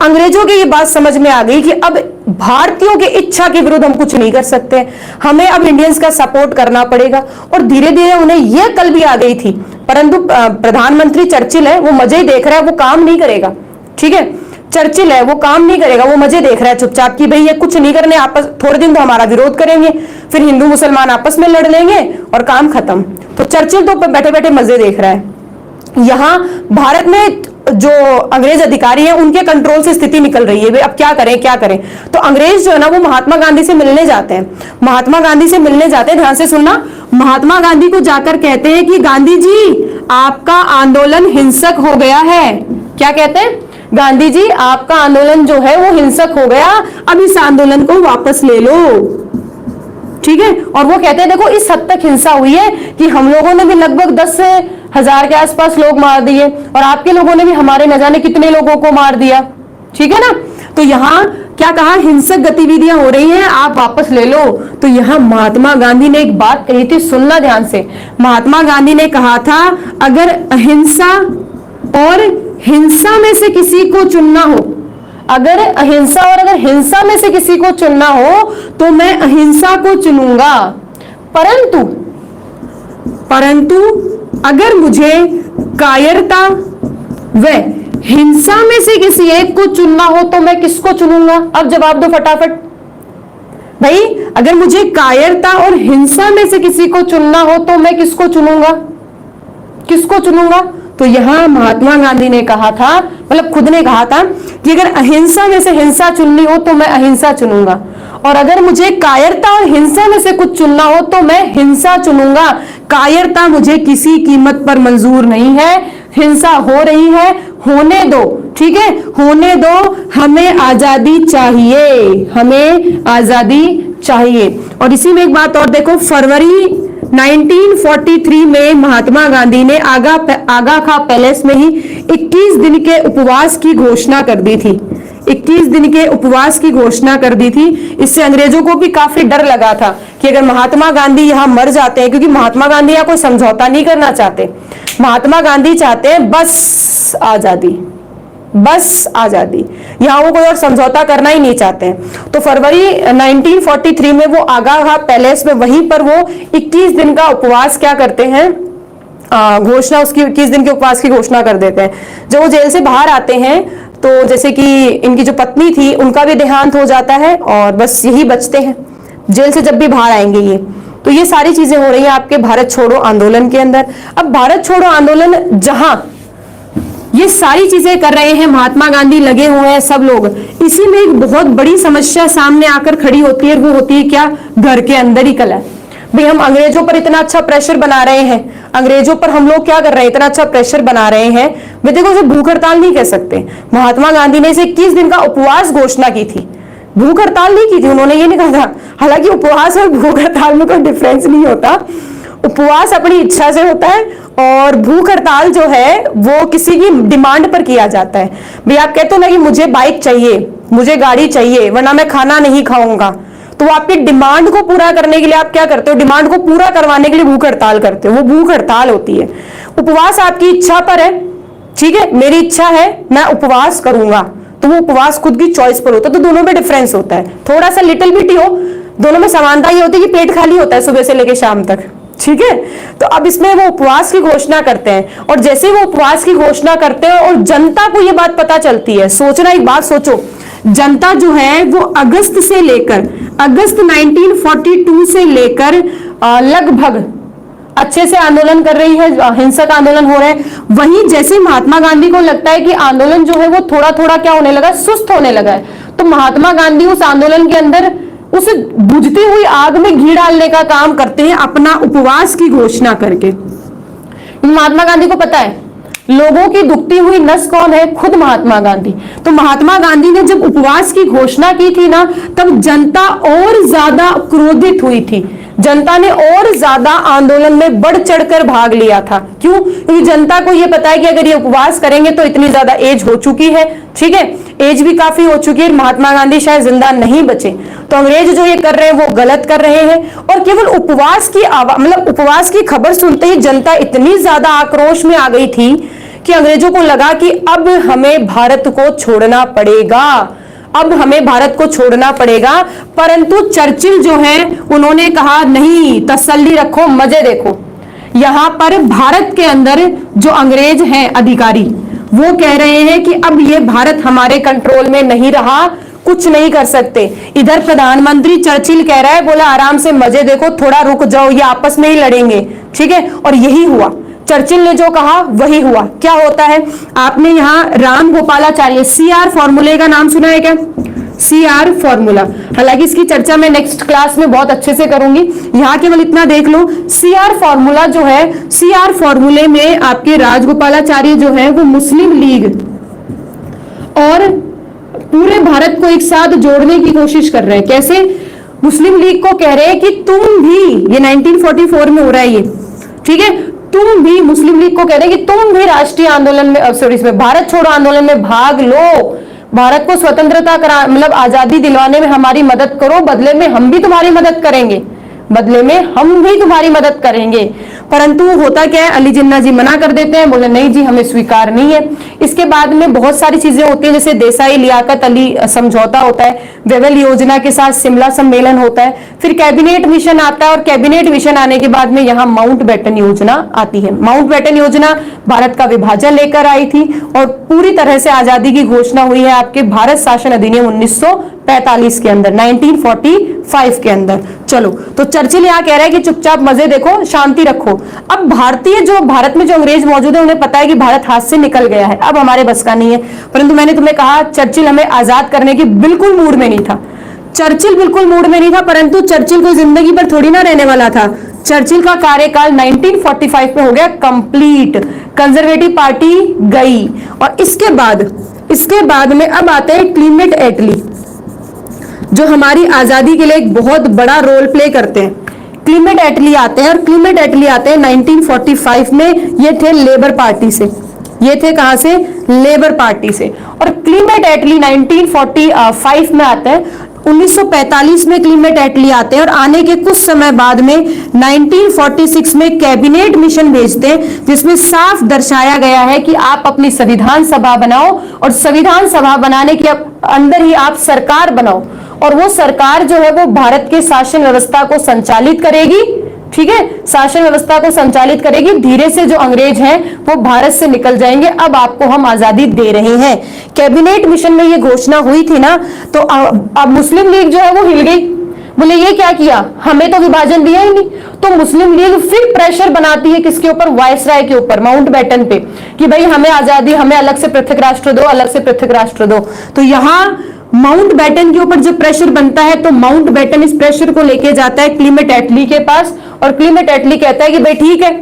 अंग्रेजों की ये बात समझ में आ गई कि अब भारतीयों की इच्छा के विरुद्ध हम कुछ नहीं कर सकते, हमें अब इंडियंस का सपोर्ट करना पड़ेगा। और धीरे धीरे उन्हें यह कल भी आ गई थी, परंतु प्रधानमंत्री चर्चिल है वो मजे ही देख रहा है, वो काम नहीं करेगा, ठीक है। चर्चिल है वो काम नहीं करेगा, वो मजे देख रहा है चुपचाप कि भाई ये कुछ नहीं करने, आपस थोड़े दिन तो हमारा विरोध करेंगे, फिर हिंदू मुसलमान आपस में लड़ लेंगे और काम खत्म। तो चर्चिल तो बैठे बैठे मजे देख रहा है। यहाँ भारत में जो अंग्रेज अधिकारी हैं उनके कंट्रोल से स्थिति निकल रही है, अब क्या करें क्या करें। तो अंग्रेज जो है ना वो महात्मा गांधी से मिलने जाते हैं, महात्मा गांधी से मिलने जाते हैं, ध्यान से सुनना। महात्मा गांधी को जाकर कहते हैं कि गांधी जी आपका आंदोलन हिंसक हो गया है। क्या कहते हैं? गांधी जी आपका आंदोलन जो है वो हिंसक हो गया, अब इस आंदोलन को वापस ले लो, ठीक है। और वो कहते हैं देखो इस हद तक हिंसा हुई है कि हम लोगों ने भी लगभग 10,000 के आसपास लोग मार दिए और आपके लोगों ने भी हमारे न जाने कितने लोगों को मार दिया, ठीक है ना। तो यहाँ क्या कहा, हिंसक गतिविधियां हो रही हैं, आप वापस ले लो। तो यहाँ महात्मा गांधी ने एक बात कही थी, सुनना ध्यान से। महात्मा गांधी ने कहा था अगर अहिंसा और हिंसा में से किसी को चुनना हो, अगर अहिंसा और अगर हिंसा में से किसी को चुनना हो तो मैं अहिंसा को चुनूंगा, परंतु अगर मुझे कायरता व हिंसा में से किसी एक को चुनना हो तो मैं किसको चुनूंगा? अब जवाब दो फटाफट। भाई अगर मुझे कायरता और हिंसा में से किसी को चुनना हो तो मैं किसको चुनूंगा, किसको चुनूंगा? तो यहां महात्मा गांधी ने कहा था, मतलब खुद ने कहा था कि अगर अहिंसा में से हिंसा चुननी हो तो मैं अहिंसा चुनूंगा, और अगर मुझे कायरता और हिंसा में से कुछ चुनना हो तो मैं हिंसा चुनूंगा। कायरता मुझे किसी कीमत पर मंजूर नहीं है, हिंसा हो रही है, होने दो, ठीक है, होने दो, हमें आजादी चाहिए, हमें आजादी चाहिए। और इसी में एक बात और देखो, फरवरी 1943 में महात्मा गांधी ने आगा खां पैलेस में ही 21 दिन के उपवास की घोषणा कर दी थी। 21 दिन के उपवास की घोषणा कर दी थी। इससे अंग्रेजों को भी काफी डर लगा था कि अगर महात्मा गांधी यहाँ मर जाते हैं, क्योंकि महात्मा गांधी यहाँ कोई समझौता नहीं करना चाहते, महात्मा गांधी चाहते हैं बस आजादी, बस आजादी, यहाँ वो कोई और समझौता करना ही नहीं चाहते हैं। तो फरवरी 1943 में वो आगा खां पैलेस में वहीं पर वो 21 दिन का उपवास क्या करते हैं, घोषणा, उसकी 21 दिन के उपवास की घोषणा कर देते हैं। जब वो जेल से बाहर आते हैं तो जैसे कि इनकी जो पत्नी थी उनका भी देहांत हो जाता है और बस यही बचते हैं जेल से जब भी बाहर आएंगे ये। तो ये सारी चीजें हो रही हैं आपके भारत छोड़ो आंदोलन के अंदर। अब भारत छोड़ो आंदोलन जहां ये सारी चीजें कर रहे हैं, महात्मा गांधी लगे हुए हैं, सब लोग, इसी में एक बहुत बड़ी समस्या सामने आकर खड़ी होती है। वो होती है क्या? घर के अंदर ही कलह। भाई हम अंग्रेजों पर इतना अच्छा प्रेशर बना रहे हैं, अंग्रेजों पर हम लोग क्या कर रहे हैं, इतना अच्छा प्रेशर बना रहे हैं। वे देखो उसे भूख हड़ताल नहीं कह सकते। महात्मा गांधी ने इसे 21 दिन का उपवास घोषणा की थी, भूख हड़ताल नहीं की थी, उन्होंने ये नहीं कहा था। हालांकि उपवास और भूख हड़ताल में कोई डिफरेंस नहीं होता, उपवास अपनी इच्छा से होता है और भूख हड़ताल जो है वो किसी की डिमांड पर किया जाता है। भाई आप कहते हो ना कि मुझे बाइक चाहिए, मुझे गाड़ी चाहिए, वरना मैं खाना नहीं खाऊंगा, तो वो आपकी डिमांड को पूरा करने के लिए आप क्या करते हो, डिमांड को पूरा करवाने के लिए भूख हड़ताल करते हो, वो भूख हड़ताल होती है। उपवास आपकी इच्छा पर है, ठीक है, मेरी इच्छा है मैं उपवास करूंगा, तो वो उपवास खुद की चॉइस पर होता है। तो दोनों में डिफरेंस होता है, थोड़ा सा लिटिल बिट ही हो, दोनों में समानता ये होती है कि पेट खाली होता है सुबह से लेकर शाम तक, ठीक है। तो अब इसमें वो उपवास की घोषणा करते हैं, और जैसे वो उपवास की घोषणा करते हैं और जनता को ये बात पता चलती है, सोचना एक बात सोचो, जनता जो है वो अगस्त 1942 से लेकर लगभग अच्छे से आंदोलन कर रही है, हिंसक आंदोलन हो रहे हैं। वहीं जैसे महात्मा गांधी को लगता है कि आंदोलन जो है वो थोड़ा थोड़ा क्या होने लगा, सुस्त होने लगा है, तो महात्मा गांधी उस आंदोलन के अंदर उस बुझती हुई आग में घी डालने का काम करते हैं, अपना उपवास की घोषणा करके। महात्मा गांधी को पता है लोगों की दुखती हुई नस कौन है, खुद महात्मा गांधी। तो महात्मा गांधी ने जब उपवास की घोषणा की थी ना, तब जनता और ज्यादा क्रोधित हुई थी, जनता ने और ज्यादा आंदोलन में बढ़ चढ़कर भाग लिया था। क्यों? क्योंकि जनता को यह पता है कि अगर ये उपवास करेंगे तो इतनी ज्यादा एज हो चुकी है, ठीक है, एज भी काफी हो चुकी है, महात्मा गांधी शायद जिंदा नहीं बचे, तो अंग्रेज जो ये कर रहे हैं वो गलत कर रहे हैं। और केवल उपवास की मतलब उपवास की खबर सुनते ही जनता इतनी ज्यादा आक्रोश में आ गई थी कि अंग्रेजों को लगा कि अब हमें भारत को छोड़ना पड़ेगा, अब हमें भारत को छोड़ना पड़ेगा। परंतु चर्चिल जो है उन्होंने कहा नहीं, तसल्ली रखो, मजे देखो। यहां पर भारत के अंदर जो अंग्रेज हैं अधिकारी, वो कह रहे हैं कि अब ये भारत हमारे कंट्रोल में नहीं रहा, कुछ नहीं कर सकते। इधर प्रधानमंत्री चर्चिल कह रहा है, बोला आराम से मजे देखो, थोड़ा रुक जाओ, ये आपस में ही लड़ेंगे, ठीक है। और यही हुआ, चर्चिल ने जो कहा वही हुआ। क्या होता है, आपने यहाँ राम गोपालाचार्य CR फॉर्मूले का नाम सुना है क्या? CR फॉर्मूला, हालांकि इसकी चर्चा मैं नेक्स्ट क्लास में बहुत अच्छे से करूंगी, यहाँ केवल इतना देख लो। CR फॉर्मूला जो है, CR फॉर्मूले में आपके राजगोपालाचार्य जो है वो मुस्लिम लीग और पूरे भारत को एक साथ जोड़ने की कोशिश कर रहे हैं। कैसे? मुस्लिम लीग को कह रहे हैं कि तुम भी, ये 1944 में हो रहा है ये, ठीक है, तुम भी, मुस्लिम लीग को कह रहे हैं कि तुम भी राष्ट्रीय आंदोलन में, सॉरी, इसमें भारत छोड़ो आंदोलन में भाग लो, भारत को स्वतंत्रता करा, मतलब आजादी दिलवाने में हमारी मदद करो, बदले में हम भी तुम्हारी मदद करेंगे, बदले में हम भी तुम्हारी मदद करेंगे। परंतु होता क्या है, अली जिन्ना जी मना कर देते हैं, बोले नहीं जी हमें स्वीकार नहीं है। इसके बाद में बहुत सारी चीजें होती हैं, जैसे देसाई लियाकत अली समझौता होता है, वेवेल योजना के साथ शिमला सम्मेलन होता है, फिर कैबिनेट मिशन आता है, और कैबिनेट मिशन आने के बाद में यहाँ माउंटबेटन योजना आती है। माउंटबेटन योजना भारत का विभाजन लेकर आई थी और पूरी तरह से आजादी की घोषणा हुई है आपके भारत शासन अधिनियम 1945 1945 के अंदर, 1945 के अंदर। चलो, तो चर्चिल यहाँ कह रहा है कि चुपचाप मजे देखो, शांति रखो। अब भारत में जो अंग्रेज मौजूद है उन्हें पता है कि भारत हाथ से निकल गया है, अब हमारे बस का नहीं है। परंतु मैंने तुम्हें कहा चर्चिल हमें आजाद करने की बिल्कुल मूड में नहीं था, चर्चिल बिल्कुल मूड में नहीं था। परंतु चर्चिल को जिंदगी भर थोड़ी ना रहने वाला था। चर्चिल का कार्यकाल 1945 में हो गया कंप्लीट, कंजर्वेटिव पार्टी गई। और इसके बाद में अब आते हैं क्लीमेट एटली, जो हमारी आजादी के लिए एक बहुत बड़ा रोल प्ले करते हैं। क्लीमेट एटली आते हैं, और क्लीमेट एटली आते हैं 1945 में। ये थे लेबर पार्टी से, ये थे कहां से? लेबर पार्टी से। और क्लीमेट एटली 1945 में आते हैं। 1945 में क्लीमेट एटली आते हैं, और आने के कुछ समय बाद में 1946 में कैबिनेट मिशन भेजते हैं, जिसमें साफ दर्शाया गया है कि आप अपनी संविधान सभा बनाओ, और संविधान सभा बनाने के अंदर ही आप सरकार बनाओ, और वो सरकार जो है वो भारत के शासन व्यवस्था को संचालित करेगी। ठीक है, शासन व्यवस्था को संचालित करेगी। धीरे से जो अंग्रेज हैं वो भारत से निकल जाएंगे। अब आपको हम आजादी दे रहे हैं। कैबिनेट मिशन में ये घोषणा हुई थी ना, तो अब मुस्लिम लीग जो है वो हिल गई। बोले ये क्या किया, हमें तो विभाजन दिया ही नहीं। तो मुस्लिम लीग फिर प्रेशर बनाती है किसके ऊपर? वायसराय के ऊपर, माउंटबेटन पे, कि भाई हमें आजादी, हमें अलग से पृथक राष्ट्र दो, अलग से पृथक राष्ट्र दो। तो यहाँ माउंटबेटन के ऊपर जब प्रेशर बनता है तो माउंटबेटन इस प्रेशर को लेके जाता है क्लीमेट एटली के पास, और क्लीमेट एटली कहता है कि भाई ठीक है,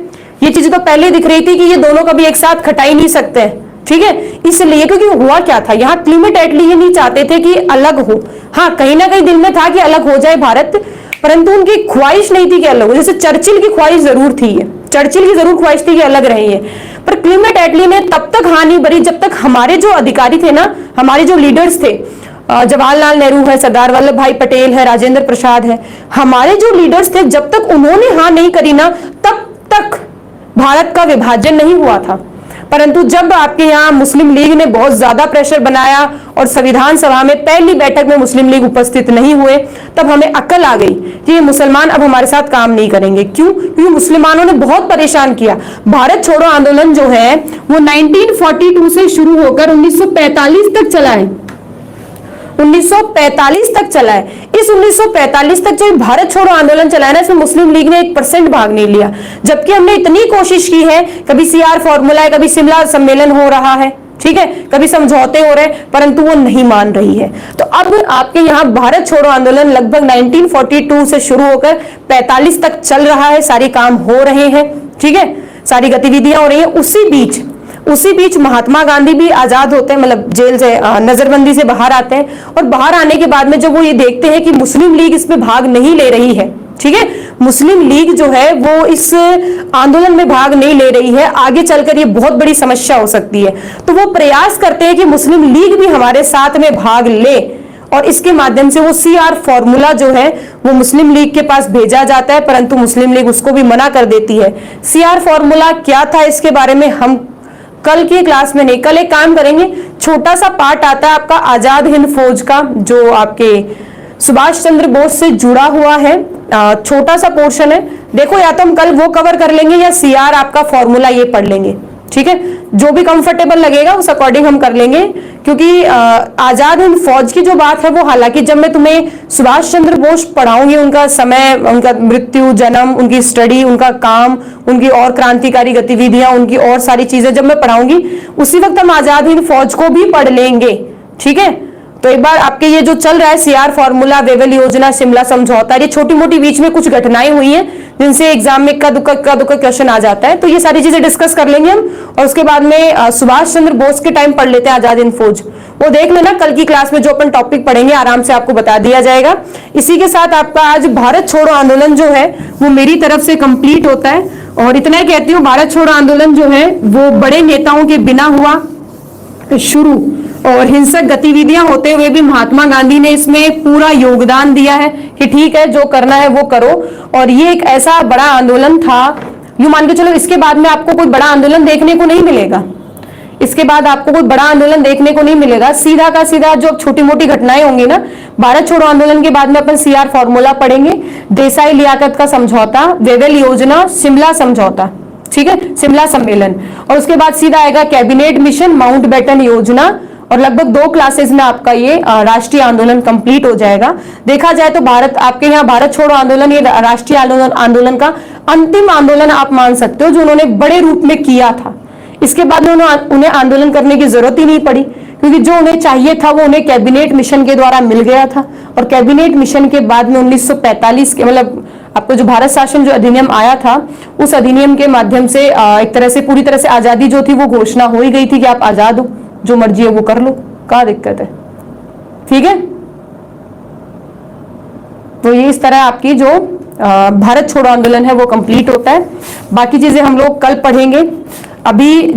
ये चीज तो पहले दिख रही थी कि ये दोनों कभी एक साथ खटा ही नहीं सकते। ठीक है, इसलिए, क्योंकि हुआ क्या था, यहाँ क्लीमेट एटली ये नहीं चाहते थे कि अलग हो। हाँ, कहीं ना कहीं दिल में था कि अलग हो जाए भारत, परंतु उनकी ख्वाहिश नहीं थी कि अलग हो। जैसे चर्चिल की ख्वाहिश जरूर थी, चर्चिल की जरूर ख्वाहिश थी कि अलग रही है, पर क्लीमेट एटली ने तब तक हाँ नहीं भरी जब तक हमारे जो अधिकारी थे ना, हमारे जो लीडर्स थे, जवाहरलाल नेहरू है, सरदार वल्लभ भाई पटेल है, राजेंद्र प्रसाद है, हमारे जो लीडर्स थे, जब तक उन्होंने हाँ नहीं करी ना, तब तक भारत का विभाजन नहीं हुआ था। परंतु जब आपके यहाँ मुस्लिम लीग ने बहुत ज्यादा प्रेशर बनाया और संविधान सभा में पहली बैठक में मुस्लिम लीग उपस्थित नहीं हुए, तब हमें अकल आ गई कि ये मुसलमान अब हमारे साथ काम नहीं करेंगे। क्यों? क्योंकि मुसलमानों ने बहुत परेशान किया। भारत छोड़ो आंदोलन जो है वो 1942 से शुरू होकर 1945 तक चला है, 1945 तक चला है। इस 1945 तक जो भारत छोड़ो आंदोलन चला है ना, इसमें मुस्लिम लीग ने 1% भाग नहीं लिया, जबकि हमने इतनी कोशिश की है, कभी सीआर फॉर्मूला है, कभी शिमला सम्मेलन हो रहा है, ठीक है, कभी समझौते हो रहे, परंतु वो नहीं मान रही है। तो अब आपके यहाँ भारत छोड़ो आंदोलन लगभग 1942 से शुरू होकर 45 तक चल रहा है, सारे काम हो रहे हैं, ठीक है, सारी गतिविधियां हो रही है। उसी बीच महात्मा गांधी भी आजाद होते हैं, मतलब जेल से, नजरबंदी से बाहर आते हैं, और बाहर आने के बाद में जब वो ये देखते हैं कि मुस्लिम लीग इसमें भाग नहीं ले रही है, ठीक है, मुस्लिम लीग जो है वो इस आंदोलन में भाग नहीं ले रही है, आगे चलकर ये बहुत बड़ी समस्या हो सकती है, तो वो प्रयास करते हैं कि मुस्लिम लीग भी हमारे साथ में भाग ले, और इसके माध्यम से वो सीआर फॉर्मूला जो है वो मुस्लिम लीग के पास भेजा जाता है, परंतु मुस्लिम लीग उसको भी मना कर देती है। सीआर फॉर्मूला क्या था, इसके बारे में हम कल की क्लास में नहीं, कल एक काम करेंगे, छोटा सा पार्ट आता है आपका आजाद हिंद फौज का, जो आपके सुभाष चंद्र बोस से जुड़ा हुआ है, छोटा सा पोर्शन है, देखो या तो हम कल वो कवर कर लेंगे या सीआर आपका फॉर्मूला ये पढ़ लेंगे, ठीक है, जो भी कंफर्टेबल लगेगा उस अकॉर्डिंग हम कर लेंगे। क्योंकि आजाद हिंद फौज की जो बात है वो, हालांकि जब मैं तुम्हें सुभाष चंद्र बोस पढ़ाऊंगी, उनका समय, उनका मृत्यु, जन्म, उनकी स्टडी, उनका काम, उनकी और क्रांतिकारी गतिविधियां, उनकी और सारी चीजें जब मैं पढ़ाऊंगी, उसी वक्त हम आजाद हिंद फौज को भी पढ़ लेंगे, ठीक है। तो एक बार आपके ये जो चल रहा है सीआर फॉर्मूला, वेवेल योजना, शिमला समझौता, ये छोटी मोटी बीच में कुछ घटनाएं हुई हैं जिनसे एग्जाम में इक्का दुक्का क्वेश्चन आ जाता है, तो ये सारी चीजें डिस्कस कर लेंगे हम, और उसके बाद में सुभाष चंद्र बोस के टाइम पढ़ लेते हैं आजाद हिंद फौज, वो देख लेना, कल की क्लास में जो अपन टॉपिक पढ़ेंगे आराम से आपको बता दिया जाएगा। इसी के साथ आपका आज भारत छोड़ो आंदोलन जो है वो मेरी तरफ से कंप्लीट होता है, और इतना ही कहती हूँ, भारत छोड़ो आंदोलन जो है वो बड़े नेताओं के बिना हुआ शुरू, और हिंसक गतिविधियां होते हुए भी महात्मा गांधी ने इसमें पूरा योगदान दिया है कि ठीक है, जो करना है वो करो, और ये एक ऐसा बड़ा आंदोलन था, यूं मान के चलो इसके बाद में आपको कोई बड़ा आंदोलन देखने को नहीं मिलेगा, इसके बाद आपको कोई बड़ा आंदोलन देखने को नहीं मिलेगा, सीधा का सीधा जो छोटी मोटी घटनाएं होंगी ना, भारत छोड़ो आंदोलन के बाद में अपन सीआर फॉर्मूला पढ़ेंगे, देसाई लियाकत का समझौता, वेवेल योजना, शिमला समझौता, ठीक है, शिमला सम्मेलन, और उसके बाद सीधा आएगा कैबिनेट मिशन, माउंटबेटन योजना, और लगभग 2 क्लासेस में आपका ये राष्ट्रीय आंदोलन कंप्लीट हो जाएगा। देखा जाए तो भारत आपके यहाँ भारत छोड़ो आंदोलन ये राष्ट्रीय आंदोलन का अंतिम आंदोलन आप मान सकते हो जो उन्होंने बड़े रूप में किया था। इसके बाद में उन्हें आंदोलन करने की जरूरत ही नहीं पड़ी, क्योंकि जो उन्हें चाहिए था वो उन्हें कैबिनेट मिशन के द्वारा मिल गया था। और कैबिनेट मिशन के बाद में 1945 के मतलब आपको जो भारत शासन जो अधिनियम आया था, उस अधिनियम के माध्यम से एक तरह से पूरी तरह से आजादी जो थी वो घोषणा हो ही गई थी कि आप आजाद हो, जो मर्जी है वो कर लो, क्या दिक्कत है। ठीक है, तो ये इस तरह आपकी जो भारत छोड़ो आंदोलन है वो कंप्लीट होता है। बाकी चीजें हम लोग कल पढ़ेंगे। अभी